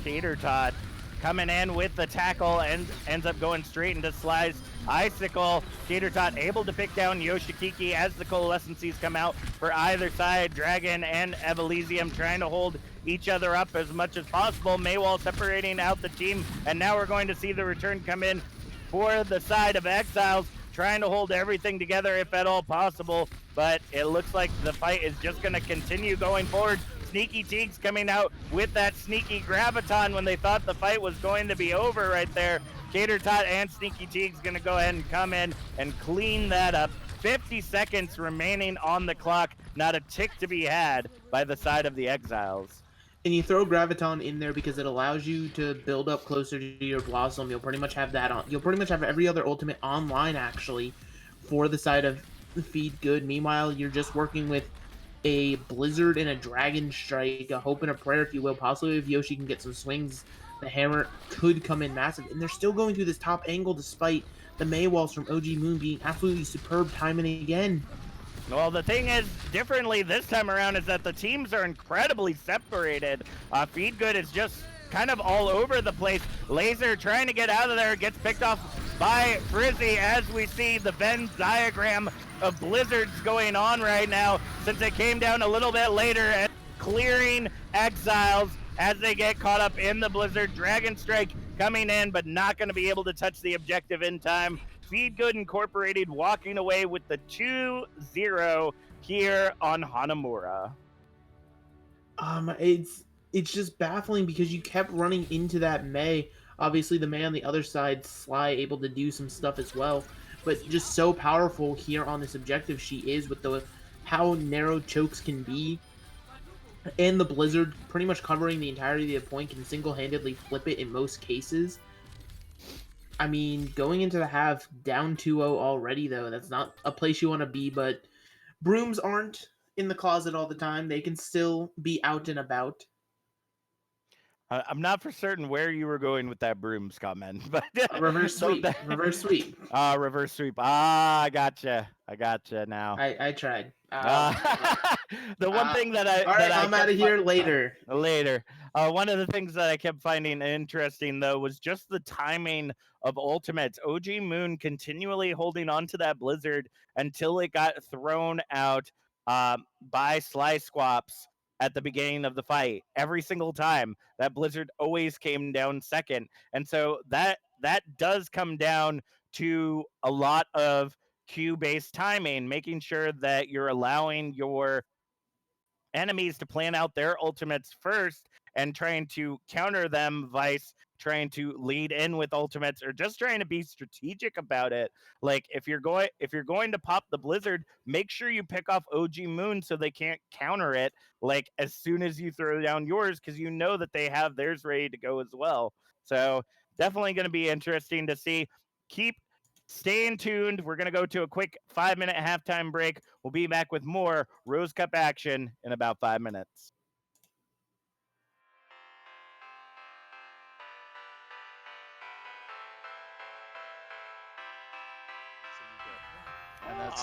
Cater Tot. Coming in with the tackle and ends up going straight into Sly's Icicle. Cater Tot able to pick down Yoshikiki as the Coalescencies come out for either side. Dragon and Elysium trying to hold each other up as much as possible. Maywall separating out the team, and now we're going to see the return come in for the side of Exiles, trying to hold everything together if at all possible, but it looks like the fight is just going to continue going forward. Sneaky Teagues coming out with that sneaky graviton when they thought the fight was going to be over right there. Cater Tot and Sneaky Teagues going to go ahead and come in and clean that up. 50 seconds remaining on the clock. Not a tick to be had by the side of the Exiles. And you throw Graviton in there because it allows you to build up closer to your Blossom. You'll pretty much have that on. You'll pretty much have every other ultimate online, actually, for the side of Feed Good. Meanwhile, you're just working with a Blizzard and a Dragon Strike, a hope and a prayer, if you will. Possibly if Yoshi can get some swings, the hammer could come in massive. And they're still going through this top angle despite the May walls from OG Moon being absolutely superb time and again. Well, the thing is, differently this time around is that the teams are incredibly separated. Feed Good is just kind of all over the place. Laser trying to get out of there, gets picked off by Frizzy as we see the Venn diagram of blizzards going on right now, since it came down a little bit later and clearing Exiles as they get caught up in the blizzard. Dragon Strike coming in, but not going to be able to touch the objective in time. Feed Good Incorporated walking away with the 2-0 here on Hanamura. It's just baffling because you kept running into that May. Obviously, the May on the other side, Sly, able to do some stuff as well, but just so powerful here on this objective she is with the how narrow chokes can be, and the Blizzard pretty much covering the entirety of the point can single-handedly flip it in most cases. I mean, going into the half down 2-0 already, though, that's not a place you want to be, but brooms aren't in the closet all the time. They can still be out and about. I'm not for certain where you were going with that brooms comment, but reverse sweep. Reverse sweep. Reverse sweep. I gotcha now. I tried. The one thing that I'm out of here later. One of the things that I kept finding interesting, though, was just the timing of ultimates. OG Moon continually holding on to that blizzard until it got thrown out by Sly Squaps at the beginning of the fight. Every single time, that blizzard always came down second. And so that does come down to a lot of Q-based timing, making sure that you're allowing your enemies to plan out their ultimates first and trying to counter them, vice trying to lead in with ultimates, or just trying to be strategic about it. Like if you're going to pop the blizzard, make sure you pick off OG Moon so they can't counter it like as soon as you throw down yours, because you know that they have theirs ready to go as well. So definitely going to be interesting to see. Keep staying tuned. We're going to go to a quick 5-minute halftime break. We'll be back with more Rose Cup action in about 5 minutes. And that's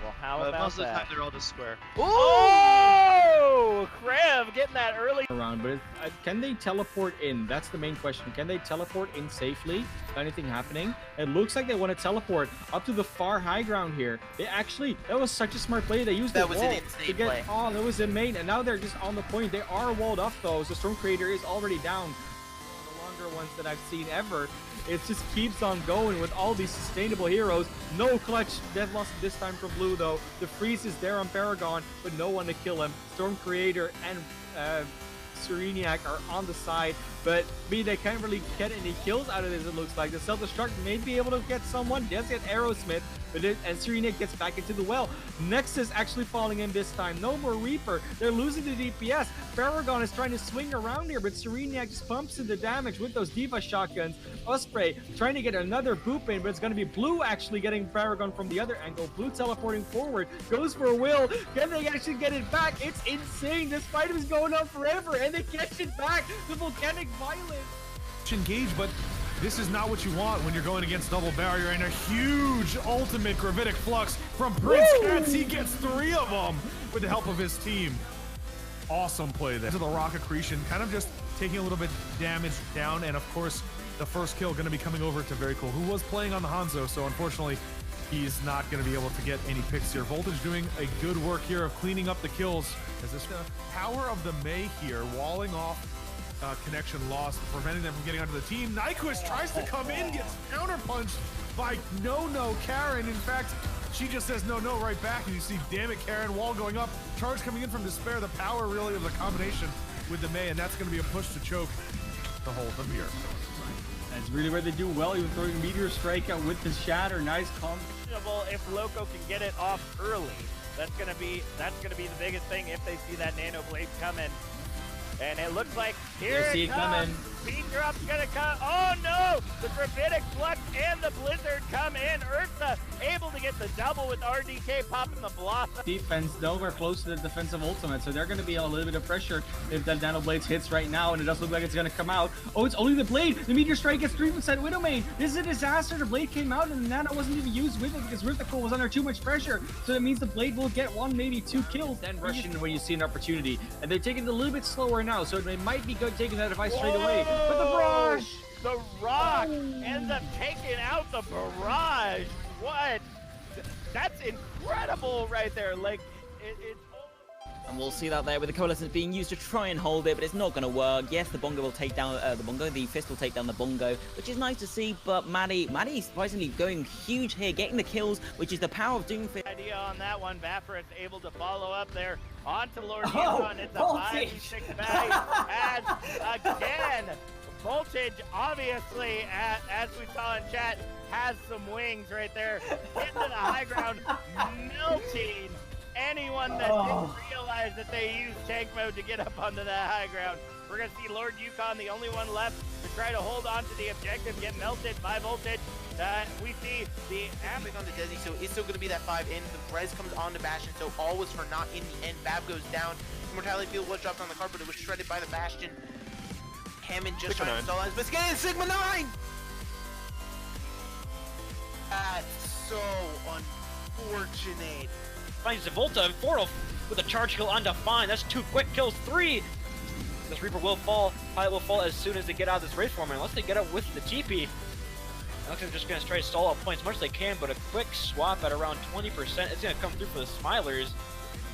well, how about most of the that? time they're all just square. Oh, Krev getting that early around, but can they teleport in? That's the main question. Can they teleport in safely? Anything happening? It looks like they want to teleport up to the far high ground here. They actually, that was such a smart play. They used the wall to get on. That was the main, and now they're just on the point. They are walled off though, so Storm Creator is already down. One of the longer ones that I've seen ever. It just keeps on going with all these sustainable heroes. No clutch death loss this time from Blue though. The freeze is there on Paragon, but no one to kill him. Storm Creator and Sereniac are on the side, but they can't really get any kills out of this, it looks like. The self-destruct may be able to get someone, does get Aerosmith, and Sereniac gets back into the well. Nexus actually falling in this time. No more Reaper. They're losing the DPS. Paragon is trying to swing around here, but Sereniac just pumps in the damage with those Diva shotguns. Osprey trying to get another boop in, but it's going to be Blue actually getting Paragon from the other angle. Blue teleporting forward, goes for a will. Can they actually get it back? It's insane. This fight is going on forever, and they catch it back. The volcanic violence. Engage, but this is not what you want when you're going against double barrier and a huge ultimate gravitic flux from Prince Cats. He gets 3 of them with the help of his team. Awesome play there. To the rock accretion, kind of just taking a little bit damage down, and of course the first kill going to be coming over to Very Cool, who was playing on the Hanzo, so unfortunately he's not going to be able to get any picks here. Voltage doing a good work here of cleaning up the kills as this power of the May here, walling off connection lost, preventing them from getting onto the team. Nyquist tries to come in, gets counterpunched by No Karen. In fact, she just says no right back, and you see, damn it, Karen, wall going up, charge coming in from Despair, the power really of the combination with the Mei, and that's going to be a push to choke to hold them here. That's really where they do well, even throwing Meteor Strike out with the Shatter. Nice combo. If Loco can get it off early, that's gonna be the biggest thing if they see that Nano Blade coming. And it looks like here it comes. Speed drop's gonna come. Oh no! The Gravitic Flux and the Blizzard come in. Ursa able to get the double with RDK popping the Blossom. Defense, though, we're close to the defensive ultimate, so they're going to be a little bit of pressure if that Nano Blades hits right now, and it does look like it's going to come out. Oh, it's only the Blade! The Meteor Strike gets 3% Widowmane! This is a disaster! The Blade came out, and the Nano wasn't even used with it because Rifticle was under too much pressure, so that means the Blade will get 1, maybe 2 kills, then rush in when you see an opportunity. And they're taking it a little bit slower now, so it might be good taking that device straight away. But the Barrage! The Rock ends up taking out the Barrage. What? That's incredible right there. Like, it's... And we'll see that there with the Coalescence being used to try and hold it, but it's not going to work. Yes, the Bongo will take down the Fist will take down the Bongo, which is nice to see, but Maddie's surprisingly going huge here, getting the kills, which is the power of Doomfist. Idea on that one, Vaporous able to follow up there onto Lord Yukon. It's a 5v6 bag, as again, Voltage, obviously, as we saw in chat, has some wings right there, getting to the high ground, melting anyone that didn't realize that they used tank mode to get up onto that high ground. We're going to see Lord Yukon, the only one left to try to hold on to the objective, get melted by Voltage. We see the Amping on the Desi, so it's still going to be that 5 in. The res comes on to Bastion, so all was for naught in the end. Bab goes down. Immortality Field was dropped on the carpet, it was shredded by the Bastion. Hammond just trying to stall eyes, but getting Sigma 9! That's so unfortunate. Finds Volta and Portal with a charge kill on Define. That's 2 quick kills, 3! This Reaper will fall. Pilot will fall as soon as they get out of this race form, unless they get out with the TP. Looks like they're just going to try to stall out points as much as they can, but a quick swap at around 20% is going to come through for the Smilers.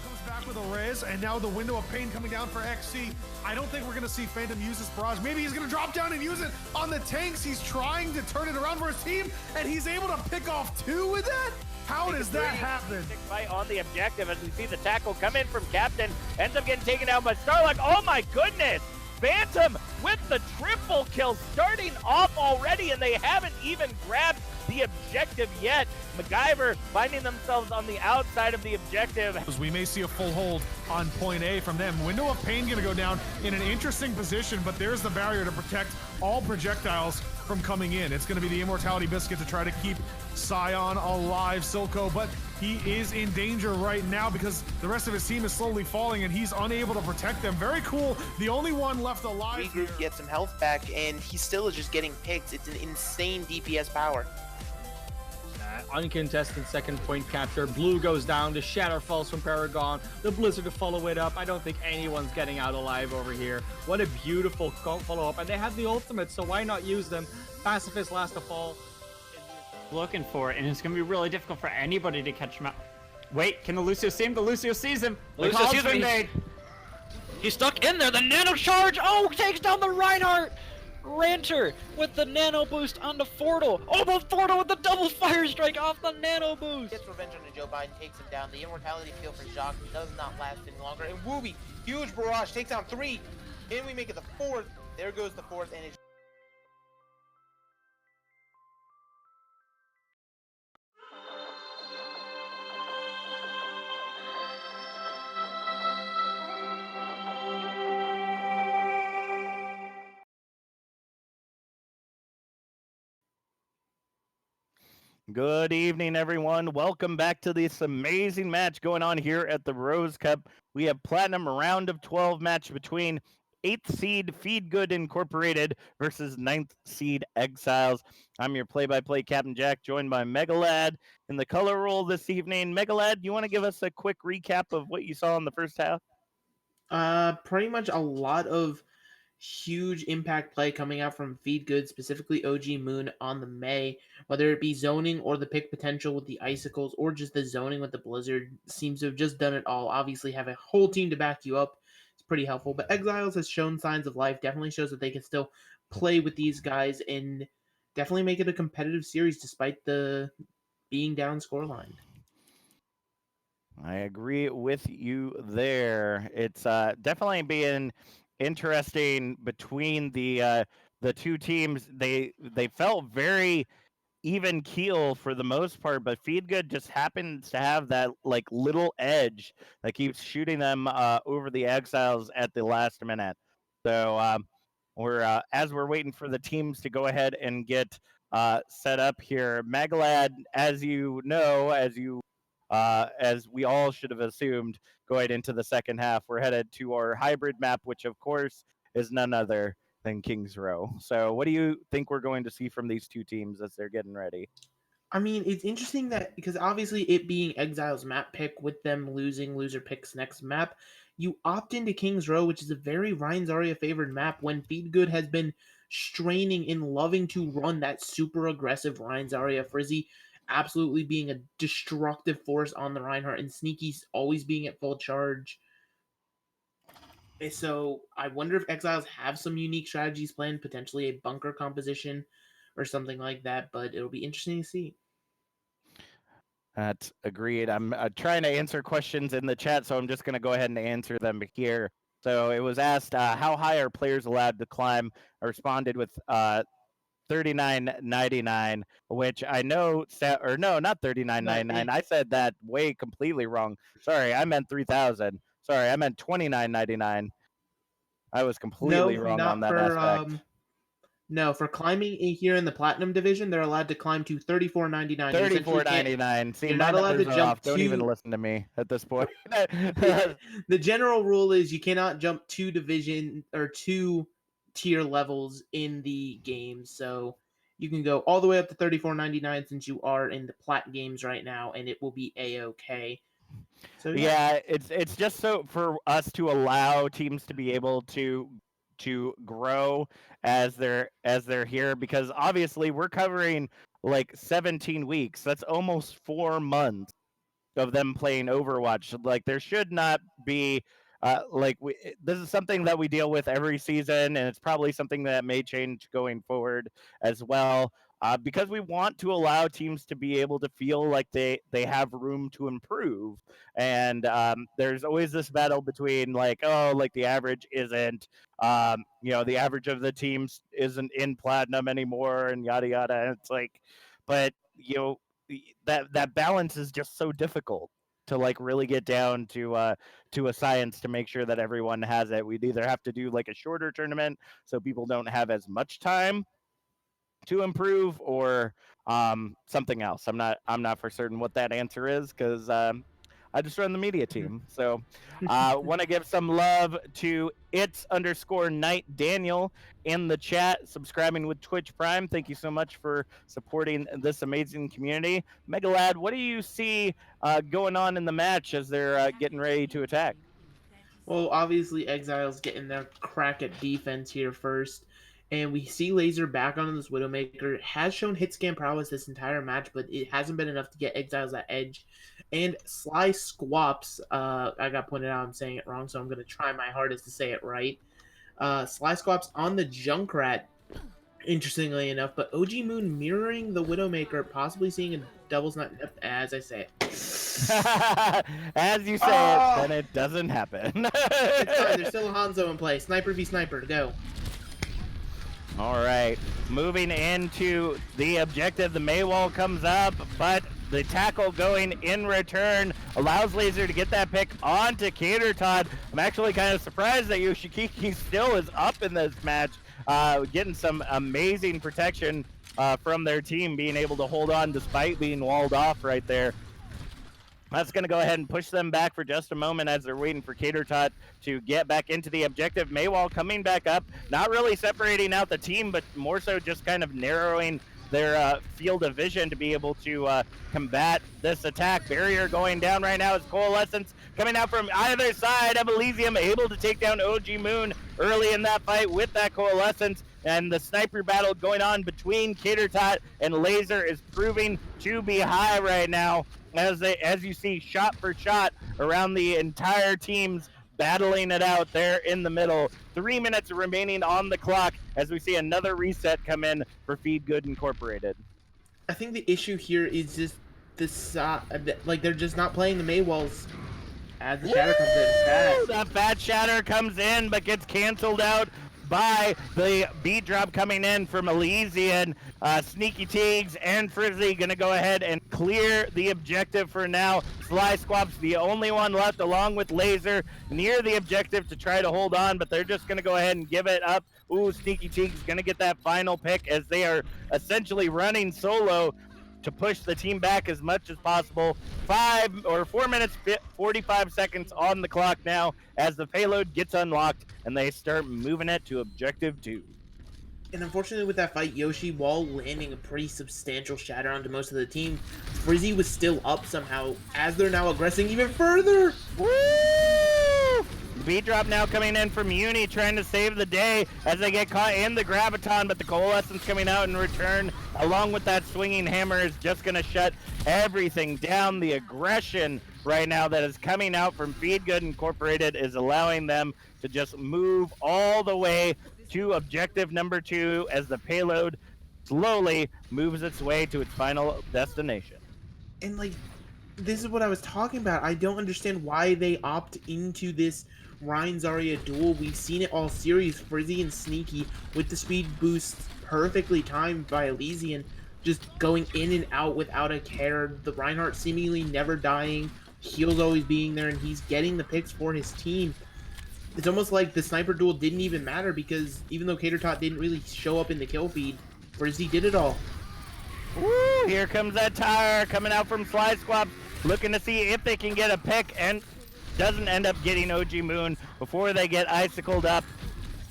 Comes back with a res, and now the window of pain coming down for XC. I don't think we're going to see Phantom use this barrage. Maybe he's going to drop down and use it on the tanks. He's trying to turn it around for his team, and he's able to pick off 2 with that? How does that happen? Fight on the objective as we see the tackle come in from Captain. Ends up getting taken down by Starlock. Oh my goodness! Phantom with the triple kill starting off already, and they haven't even grabbed the objective yet. MacGyver finding themselves on the outside of the objective. We may see a full hold on point A from them. Window of Pain gonna go down in an interesting position, but there's the barrier to protect all projectiles from coming in. It's gonna be the Immortality Biscuit to try to keep Scion alive, Silco, but he is in danger right now because the rest of his team is slowly falling and he's unable to protect them. Very cool. The only one left alive. Regroup, get some health back, and he still is just getting picked. It's an insane DPS power. Uncontested second point capture. Blue goes down. The Shatter falls from Paragon. The Blizzard to follow it up. I don't think anyone's getting out alive over here. What a beautiful follow-up. And they have the ultimate, so why not use them? Pacifist last to fall. Looking for it, and it's going to be really difficult for anybody to catch him out. Wait, can the Lucio see him? The Lucio sees him. Lucio sees him. He's stuck in there. The nano charge. Oh, takes down the Reinhardt. Ranter with the nano boost on the Fortal. Oh, but Fortal with the double fire strike off the nano boost. Gets revenge on Joe Biden, takes him down. The Immortality Field for Jacques does not last any longer. And Wooby, huge barrage, takes down 3. Can we make it the 4th? There goes the 4th, and it's Good evening, everyone. Welcome back to this amazing match going on here at the Rose Cup. We have Platinum round of 12 match between 8th seed Feed Good Incorporated versus 9th seed Exiles. I'm your play-by-play Captain Jack, joined by Megalad in the color role this evening. Megalad, you want to give us a quick recap of what you saw in the first half? Pretty much a lot of huge impact play coming out from Feed Good, specifically OG Moon on the Mei, whether it be zoning or the pick potential with the Icicles or just the zoning with the Blizzard. Seems to have just done it all. Obviously have a whole team to back you up. It's pretty helpful. But Exiles has shown signs of life, definitely shows that they can still play with these guys and definitely make it a competitive series despite the being down scoreline. I agree with you there. It's definitely being interesting between the two teams. They felt very even keel for the most part, but Feedgood just happens to have that like little edge that keeps shooting them over the Exiles at the last minute. So we're as we're waiting for the teams to go ahead and get set up here. Megalad, as you know, as we all should have assumed going into the second half, we're headed to our hybrid map, which of course is none other than Kings Row. So what do you think we're going to see from these two teams as they're getting ready? I mean, it's interesting that because obviously it being Exile's map pick with them losing loser picks next map, you opt into Kings Row, which is a very Ryan Zarya favored map when Feedgood has been straining and loving to run that super aggressive Ryan Zarya Frizzy, absolutely being a destructive force on the Reinhardt, and Sneaky's always being at full charge. So I wonder if Exiles have some unique strategies planned, potentially a bunker composition or something like that, but it'll be interesting to see. That's agreed. I'm trying to answer questions in the chat, so I'm just going to go ahead and answer them here. So it was asked, how high are players allowed to climb? I responded with 39.99, which I know or no, not 39.99. I said that way completely wrong. Sorry, I meant 3,000. Sorry, I meant 29.99. I was completely wrong on that aspect. No, for climbing here in the Platinum Division, they're allowed to climb to $34.99. $34.99. See, you're my not allowed to numbers are jump off. Don't even listen to me at this point. The general rule is you cannot jump 2 division or 2 tier levels in the game. So you can go all the way up to $34.99 since you are in the Plat games right now, and it will be a-okay. So yeah, it's just so for us to allow teams to be able to grow as they're here, because obviously we're covering like 17 weeks. That's almost 4 months of them playing Overwatch. Like there should not be this is something that we deal with every season, and it's probably something that may change going forward as well. Because we want to allow teams to be able to feel like they have room to improve, and there's always this battle between like, oh, like the average isn't, the average of the teams isn't in platinum anymore, and yada yada. And it's like, but that balance is just so difficult to like really get down to a science to make sure that everyone has it. We'd either have to do like a shorter tournament so people don't have as much time to improve, or something else. I'm not for certain what that answer is, because I just run the media team. So want to give some love to its_Night Daniel in the chat, subscribing with Twitch Prime. Thank you so much for supporting this amazing community. Megalad, what do you see going on in the match as they're getting ready to attack? Well, obviously Exiles getting their crack at defense here first. And we see Laser back on this Widowmaker. Has shown hit scan prowess this entire match, but it hasn't been enough to get Exiles that edge. And Sly Squaps, I got pointed out I'm saying it wrong, so I'm going to try my hardest to say it right. Sly Squaps on the Junkrat, interestingly enough, but OG Moon mirroring the Widowmaker, possibly seeing a double snipe, as I say it. As you say it, then it doesn't happen. It's fine, there's still a Hanzo in play. Sniper v Sniper, go. All right, moving into the objective. The Maywall comes up, but the tackle going in return allows Laser to get that pick onto Cater Todd. I'm actually kind of surprised that Yoshikiki still is up in this match, getting some amazing protection from their team, being able to hold on despite being walled off right there. That's going to go ahead and push them back for just a moment as they're waiting for Cater Tot to get back into the objective. Maywall coming back up, not really separating out the team, but more so just kind of narrowing their field of vision to be able to combat this attack. Barrier going down right now as Coalescence coming out from either side of Elysium, able to take down OG Moon early in that fight with that Coalescence. And the sniper battle going on between Cater Tot and Laser is proving to be high right now, as you see shot for shot around the entire team's battling it out there in the middle. 3 minutes remaining on the clock as we see another reset come in for Feed Good Incorporated. I think the issue here is just this, like they're just not playing the Maywalls as the shatter comes in fast. That fat shatter comes in but gets canceled out by the beat drop coming in from Elysian. Sneaky Teagues and Frizzy gonna go ahead and clear the objective for now. Sly Squap's the only one left along with Laser near the objective to try to hold on, but they're just gonna go ahead and give it up. Ooh, Sneaky Teagues gonna get that final pick as they are essentially running solo to push the team back as much as possible. 4 minutes 45 seconds on the clock now as the payload gets unlocked and they start moving it to objective 2. And unfortunately with that fight, Yoshi, while landing a pretty substantial shatter onto most of the team, Frizzy was still up somehow as they're now aggressing even further. Woo! Beat drop now coming in from Uni, trying to save the day as they get caught in the Graviton, but the Coalescence coming out in return, along with that swinging hammer, is just going to shut everything down. The aggression right now that is coming out from Feed Good Incorporated is allowing them to just move all the way to objective number 2 as the payload slowly moves its way to its final destination. And like, this is what I was talking about. I don't understand why they opt into this Ryan Zarya duel. We've seen it all series. Frizzy and Sneaky with the speed boosts perfectly timed by Elysian, just going in and out without a care. The Reinhardt seemingly never dying, Heal's always being there, and he's getting the picks for his team. It's almost like the sniper duel didn't even matter because even though Catertot didn't really show up in the kill feed, Frizzy did it all. Woo! Here comes that tire coming out from Sly Squab, looking to see if they can get a pick, and doesn't end up getting OG Moon before they get icicled up.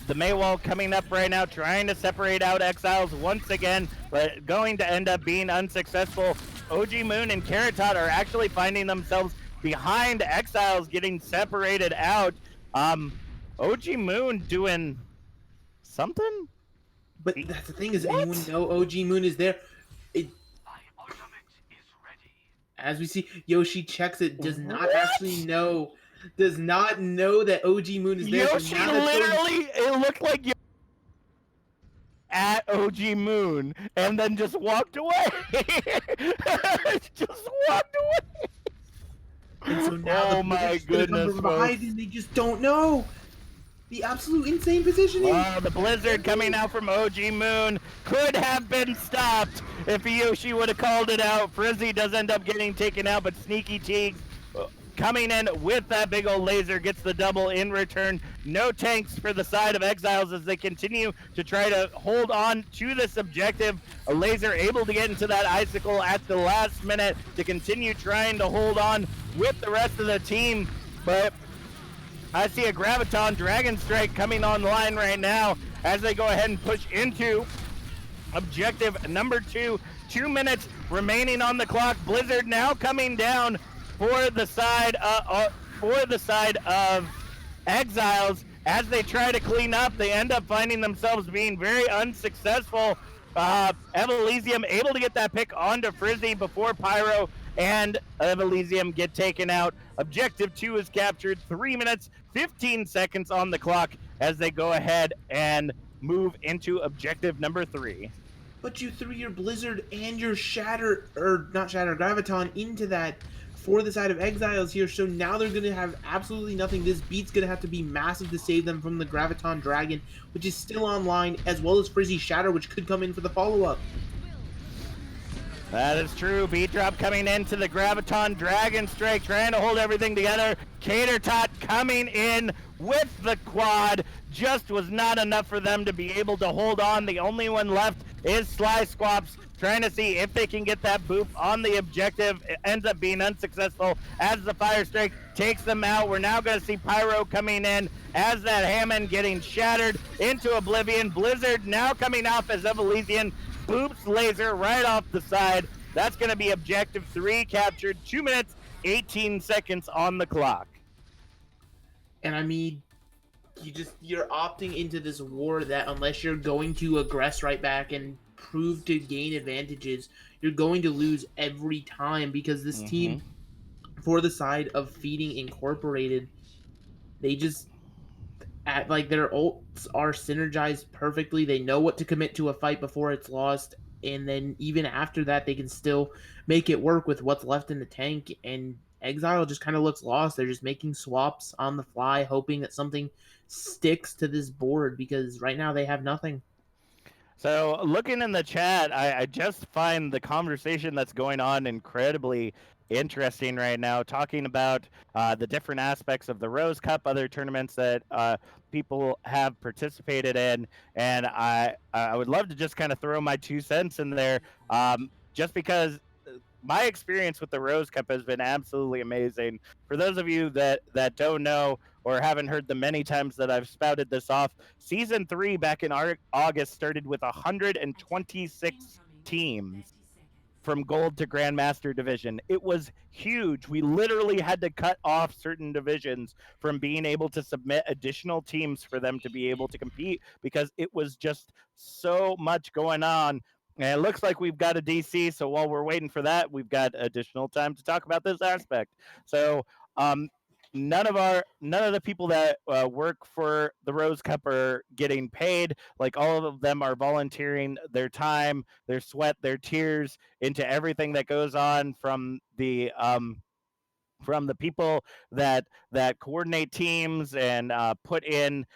The Maywall coming up right now, trying to separate out Exiles once again, but going to end up being unsuccessful. OG Moon and Catertot are actually finding themselves behind Exiles, getting separated out. OG Moon doing something? But that's the thing, is anyone know OG Moon is there? As we see, Yoshi checks it, does not actually know, does not know that OG Moon is there. Yoshi literally, it looked like you at OG Moon and then just walked away. Just walked away. And so now oh my goodness, from behind, and they just don't know. The absolute insane positioning. Oh, the blizzard coming out from OG Moon could have been stopped if Yoshi would have called it out. Frizzy does end up getting taken out, but Sneaky Teagues coming in with that big old laser gets the double in return. No tanks for the side of Exiles as they continue to try to hold on to this objective. A laser able to get into that icicle at the last minute to continue trying to hold on with the rest of the team, but I see a Graviton Dragon Strike coming online right now as they go ahead and push into objective number 2. 2 minutes remaining on the clock. Blizzard now coming down for the side of Exiles as they try to clean up. They end up finding themselves being very unsuccessful. Elysium able to get that pick onto Frizzy before Pyro and Elysium get taken out. Objective 2 is captured. 3 minutes, 15 seconds on the clock as they go ahead and move into objective number 3. But you threw your Blizzard and your Graviton into that for the side of Exiles here, so now they're going to have absolutely nothing. This beat's going to have to be massive to save them from the Graviton Dragon, which is still online, as well as Frizzy Shatter, which could come in for the follow-up. That is true. Beat drop coming into the Graviton Dragon Strike, trying to hold everything together. Catertot coming in with the quad. Just was not enough for them to be able to hold on. The only one left is Sly Squaps, trying to see if they can get that boop on the objective. It ends up being unsuccessful as the Fire Strike takes them out. We're now going to see Pyro coming in as that Hammond getting shattered into oblivion. Blizzard now coming off as Elysian. Boops laser right off the side. That's going to be objective 3 captured. 2 minutes, 18 seconds on the clock. And I mean, you're opting into this war that unless you're going to aggress right back and prove to gain advantages, you're going to lose every time, because this team, for the side of Feeding Incorporated, they just like their ults are synergized perfectly. They know what to commit to a fight before it's lost, and then even after that, they can still make it work with what's left in the tank. And Exile just kind of looks lost. They're just making swaps on the fly, hoping that something sticks to this board because right now they have nothing. So, looking in the chat, I just find the conversation that's going on incredibly interesting right now, talking about the different aspects of the Rose Cup, other tournaments that people have participated in, and I would love to just kind of throw my 2 cents in there, just because my experience with the Rose Cup has been absolutely amazing. For those of you that don't know or haven't heard the many times that I've spouted this off, season 3 back in August started with 126 teams from gold to grandmaster division. It was huge. We literally had to cut off certain divisions from being able to submit additional teams for them to be able to compete because it was just so much going on. And it looks like we've got a DC, so while we're waiting for that, we've got additional time to talk about this aspect. So none of the people that work for the Rose Cup are getting paid. Like, all of them are volunteering their time, their sweat, their tears into everything that goes on from the people that coordinate teams and put in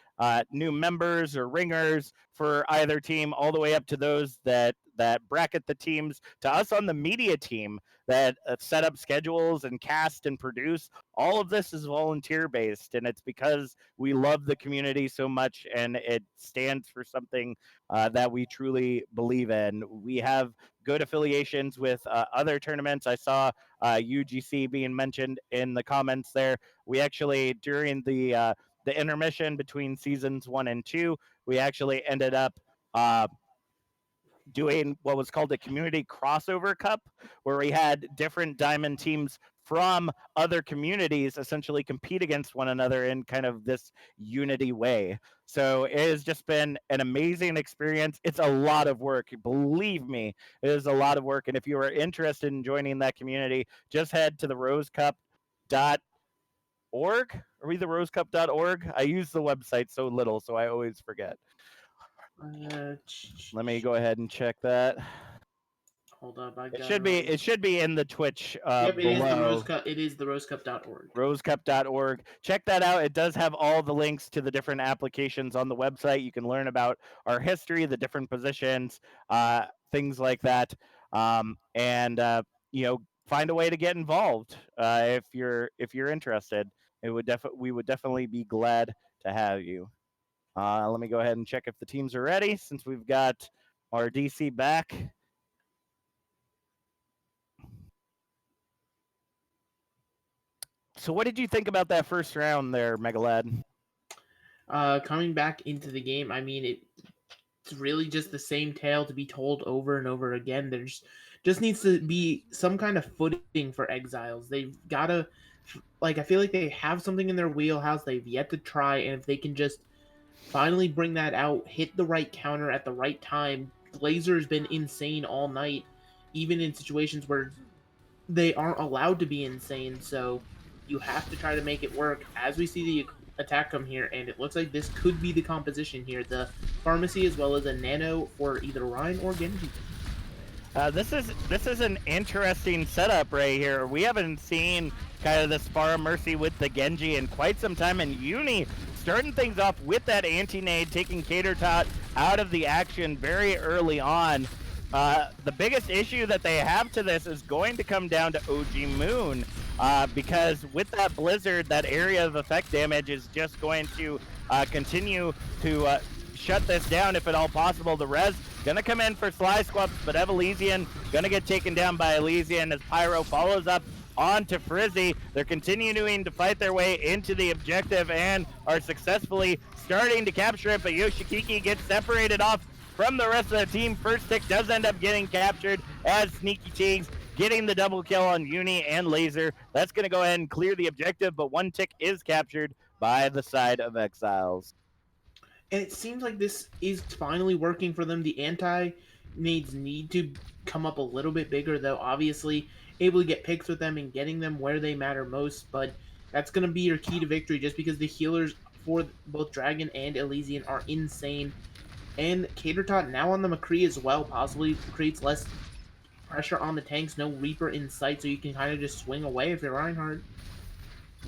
new members or ringers for either team, all the way up to those that bracket the teams, to us on the media team that set up schedules and cast and produce. All of this is volunteer based, and it's because we love the community so much, and it stands for something that we truly believe in. We have good affiliations with other tournaments. I saw UGC being mentioned in the comments there. We actually, during the intermission between seasons 1 and 2, we actually ended up doing what was called a community crossover cup, where we had different diamond teams from other communities essentially compete against one another in kind of this unity way. So it has just been an amazing experience. It's a lot of work, believe me. It is a lot of work, and if you are interested in joining that community, just head to the rosecup.org. Are we the rosecup.org? I use the website so little, so I always forget. Let me go ahead and check that. Hold up, I It got should be it should be in the Twitch Yep, it is the below. Rose Cup. It is the rosecup.org. Rosecup.org. Check that out. It does have all the links to the different applications on the website. You can learn about our history, the different positions, things like that, and find a way to get involved if you're interested. We would definitely be glad to have you. Let me go ahead and check if the teams are ready, since we've got our DC back. So what did you think about that first round there, Megalad? Coming back into the game, I mean, it's really just the same tale to be told over and over again. There's just needs to be some kind of footing for Exiles. They've got to, I feel like they have something in their wheelhouse they've yet to try, and if they can just finally bring that out, hit the right counter at the right time. Glazer's been insane all night, even in situations where they aren't allowed to be insane, so you have to try to make it work. As we see the attack come here, and it looks like this could be the composition here. The pharmacy as well as a nano for either Ryan or Genji. This is an interesting setup right here. We haven't seen kind of this Spara Mercy with the Genji in quite some time, and Uni starting things off with that anti-nade, taking Cater Tot out of the action very early on. The biggest issue that they have to this is going to come down to OG Moon, because with that Blizzard, that area of effect damage is just going to continue to shut this down if at all possible. The res gonna come in for Sly Squabs, but Elysian gonna get taken down by Elysian as Pyro follows up onto Frizzy. They're continuing to fight their way into the objective and are successfully starting to capture it, but Yoshikiki gets separated off from the rest of the team. First tick does end up getting captured as Sneaky Cheeks getting the double kill on Uni and Laser. That's going to go ahead and clear the objective, but one tick is captured by the side of Exiles. And it seems like this is finally working for them. The anti-nades need to come up a little bit bigger, though. Obviously, able to get picks with them and getting them where they matter most, but That's going to be your key to victory, just because the healers for both Dragon and Elysian are insane. And Catertot now on the McCree as well possibly creates less pressure on the tanks. No Reaper in sight, so you can kind of just swing away if you're Reinhardt.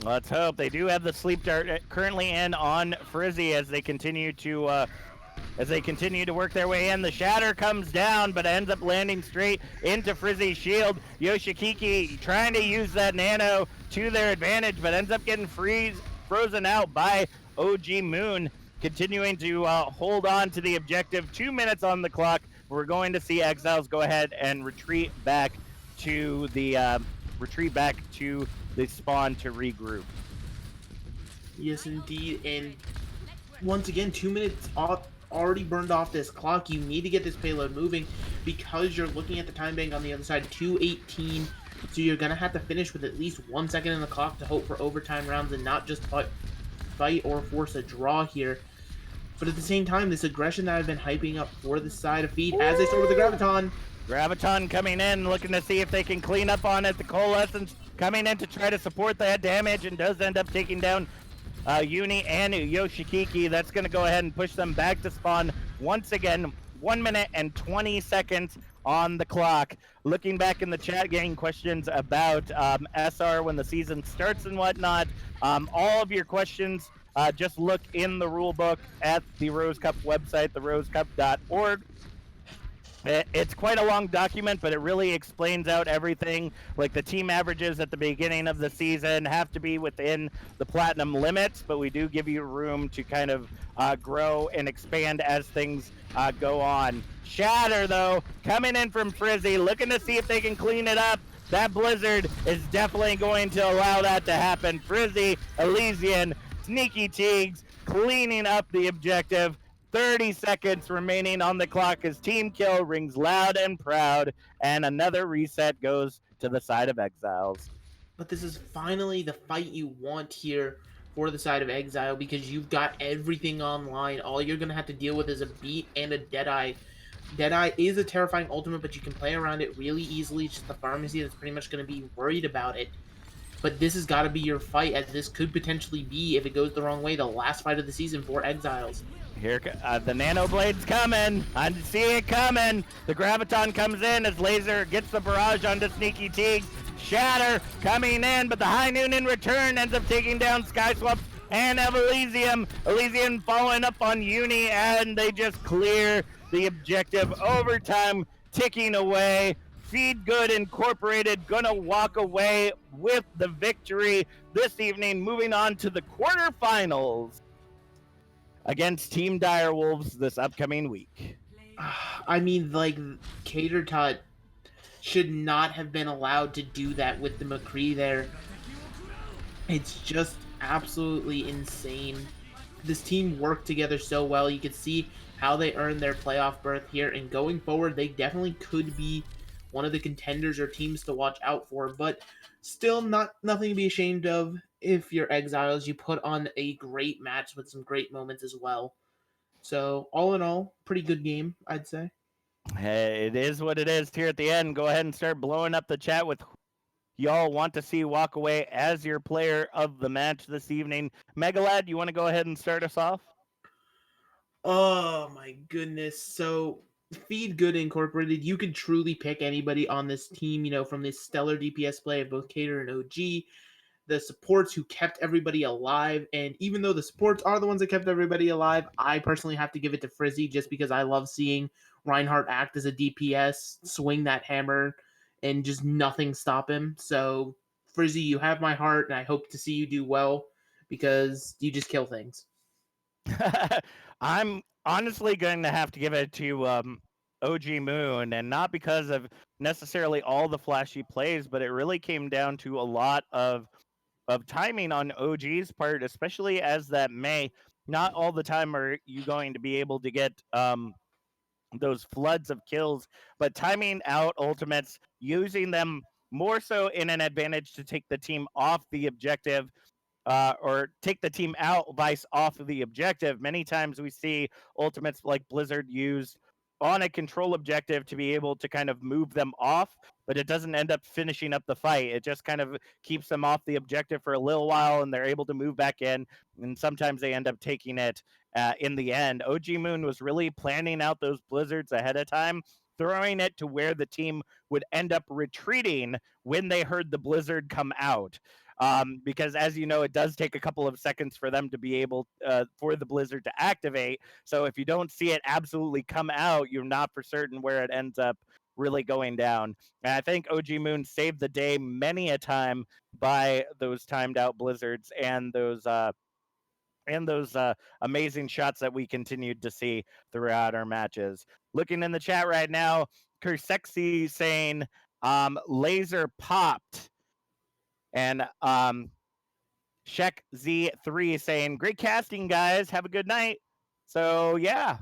Let's hope. They do have the sleep dart currently in on Frizzy as they continue to work their way in. The shatter comes down, but ends up landing straight into Frizzy's shield. Yoshikiki trying to use that nano to their advantage, but ends up getting frozen out by OG Moon, continuing to hold on to the objective. 2 minutes on the clock. We're going to see Exiles go ahead and retreat back to the spawn to regroup. Yes, indeed. And once again, 2 minutes off, already burned off this clock. You need to get this payload moving because you're looking at the time bank on the other side, 2:18. So you're going to have to finish with at least 1 second in the clock to hope for overtime rounds and not just fight or force a draw here. But at the same time, this aggression that I've been hyping up for the side of Feed as they start with the Graviton. Graviton coming in, looking to see if they can clean up on it. The Coalescence coming in to try to support that damage and does end up taking down Uni and Yoshikiki. That's going to go ahead and push them back to spawn once again. 1 minute and 20 seconds on the clock. Looking back in the chat, getting questions about SR when the season starts and whatnot. All of your questions, just look in the rule book at the Rose Cup website, therosecup.org. It's quite a long document, but it really explains out everything. Like the team averages at the beginning of the season have to be within the platinum limits, but we do give you room to kind of grow and expand as things go on. Shatter, though, coming in from Frizzy, looking to see if they can clean it up. That Blizzard is definitely going to allow that to happen. Frizzy, Elysian, Sneaky Teagues cleaning up the objective. 30 seconds remaining on the clock as team kill rings loud and proud, and another reset goes to the side of Exiles. But this is finally the fight you want here for the side of Exile because you've got everything online. All you're going to have to deal with is a beat and a Deadeye. Deadeye is a terrifying ultimate, but you can play around it really easily. It's just the pharmacy that's pretty much going to be worried about it. But this has got to be your fight, as this could potentially be, if it goes the wrong way, the last fight of the season for Exiles. Here, the Nano Blade's coming. I see it coming. The Graviton comes in as Laser gets the barrage onto Sneaky Teagues. Shatter coming in, but the High Noon in return ends up taking down Skyswap and Elysium. Elysium following up on Uni, and they just clear the objective. Overtime ticking away. Feed Good Incorporated gonna walk away with the victory this evening, moving on to the quarterfinals against Team Direwolves this upcoming week. I mean, like, Catertot should not have been allowed to do that with the McCree there. It's just absolutely insane. This team worked together so well. You could see how they earned their playoff berth here, and going forward, they definitely could be one of the contenders or teams to watch out for, but still nothing to be ashamed of. If you're Exiles, you put on a great match with some great moments as well. So all in all, pretty good game, I'd say. Hey, it is what it is here at the end. Go ahead and start blowing up the chat with y'all want to see walk away as your player of the match this evening. Megalad, you want to go ahead and start us off? Oh my goodness. So Feed Good Incorporated, you can truly pick anybody on this team, from this stellar DPS play of both Cater and OG. The supports who kept everybody alive, and even though the supports are the ones that kept everybody alive, I personally have to give it to Frizzy just because I love seeing Reinhardt act as a DPS, swing that hammer, and just nothing stop him. So Frizzy, you have my heart, and I hope to see you do well because you just kill things. I'm honestly going to have to give it to OG Moon, and not because of necessarily all the flashy plays, but it really came down to a lot of timing on OG's part, especially as that May. Not all the time are you going to be able to get those floods of kills, but timing out ultimates, using them more so in an advantage to take the team off the objective, or take the team out vice off of the objective. Many times we see ultimates like Blizzard used on a control objective to be able to kind of move them off, but it doesn't end up finishing up the fight. It just kind of keeps them off the objective for a little while, and they're able to move back in, and sometimes they end up taking it in the end. OG Moon was really planning out those blizzards ahead of time, throwing it to where the team would end up retreating when they heard the blizzard come out. Because as you know, it does take a couple of seconds for them to be able for the blizzard to activate. So if you don't see it absolutely come out, you're not for certain where it ends up really going down. And I think OG Moon saved the day many a time by those timed out blizzards and those amazing shots that we continued to see throughout our matches. Looking in the chat right now, Kursexy saying laser popped. And Shek Z3 saying, great casting, guys. Have a good night. So yeah.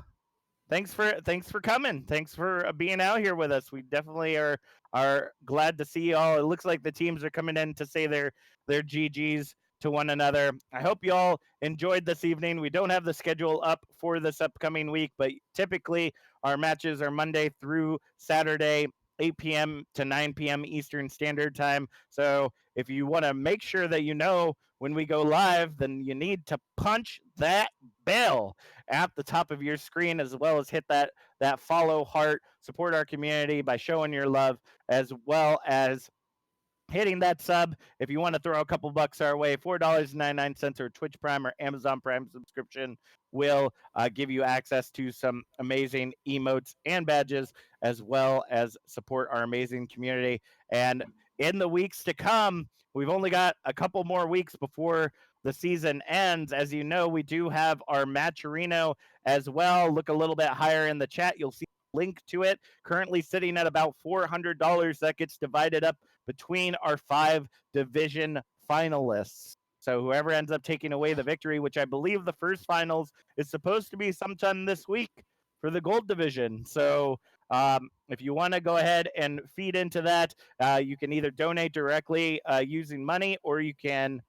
Thanks for coming. Thanks for being out here with us. We definitely are glad to see you all. It looks like the teams are coming in to say their GGs to one another. I hope you all enjoyed this evening. We don't have the schedule up for this upcoming week, but typically our matches are Monday through Saturday, 8 p.m. to 9 p.m. Eastern Standard Time. So if you want to make sure that you know when we go live, then you need to punch that bell at the top of your screen, as well as hit that follow, heart, support our community by showing your love, as well as hitting that sub. If you want to throw a couple bucks our way, $4.99 or Twitch Prime or Amazon Prime subscription will give you access to some amazing emotes and badges, as well as support our amazing community. And in the weeks to come, we've only got a couple more weeks before the season ends. As you know, we do have our Matcherino as well. Look a little bit higher in the chat. You'll see a link to it. Currently sitting at about $400. That gets divided up between our 5 division finalists. So whoever ends up taking away the victory, which I believe the first finals is supposed to be sometime this week for the gold division. So if you want to go ahead and feed into that, you can either donate directly using money, or you can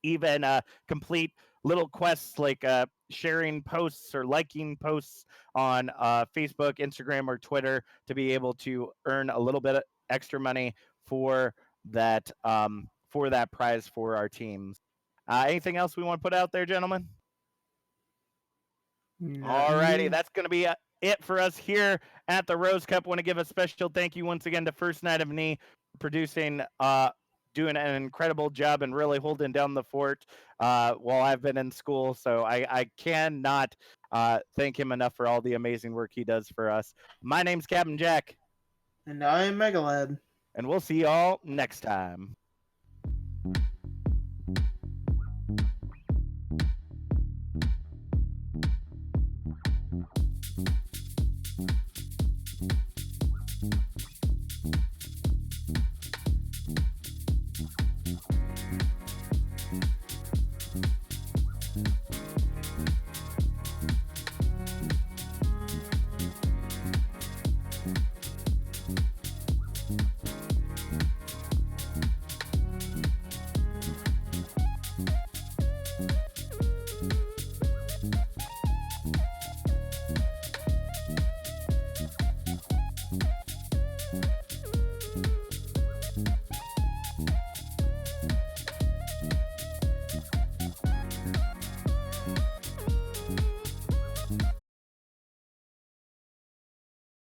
even complete little quests like sharing posts or liking posts on Facebook, Instagram, or Twitter to be able to earn a little bit of extra money for that prize for our teams. Anything else we want to put out there, gentlemen? Alrighty, that's going to be it for us here at the Rose Cup. Want to give a special thank you once again to First Night of Knee for producing, doing an incredible job and really holding down the fort while I've been in school. So I cannot thank him enough for all the amazing work he does for us. My name's Captain Jack. And I'm Megalad. And we'll see y'all next time.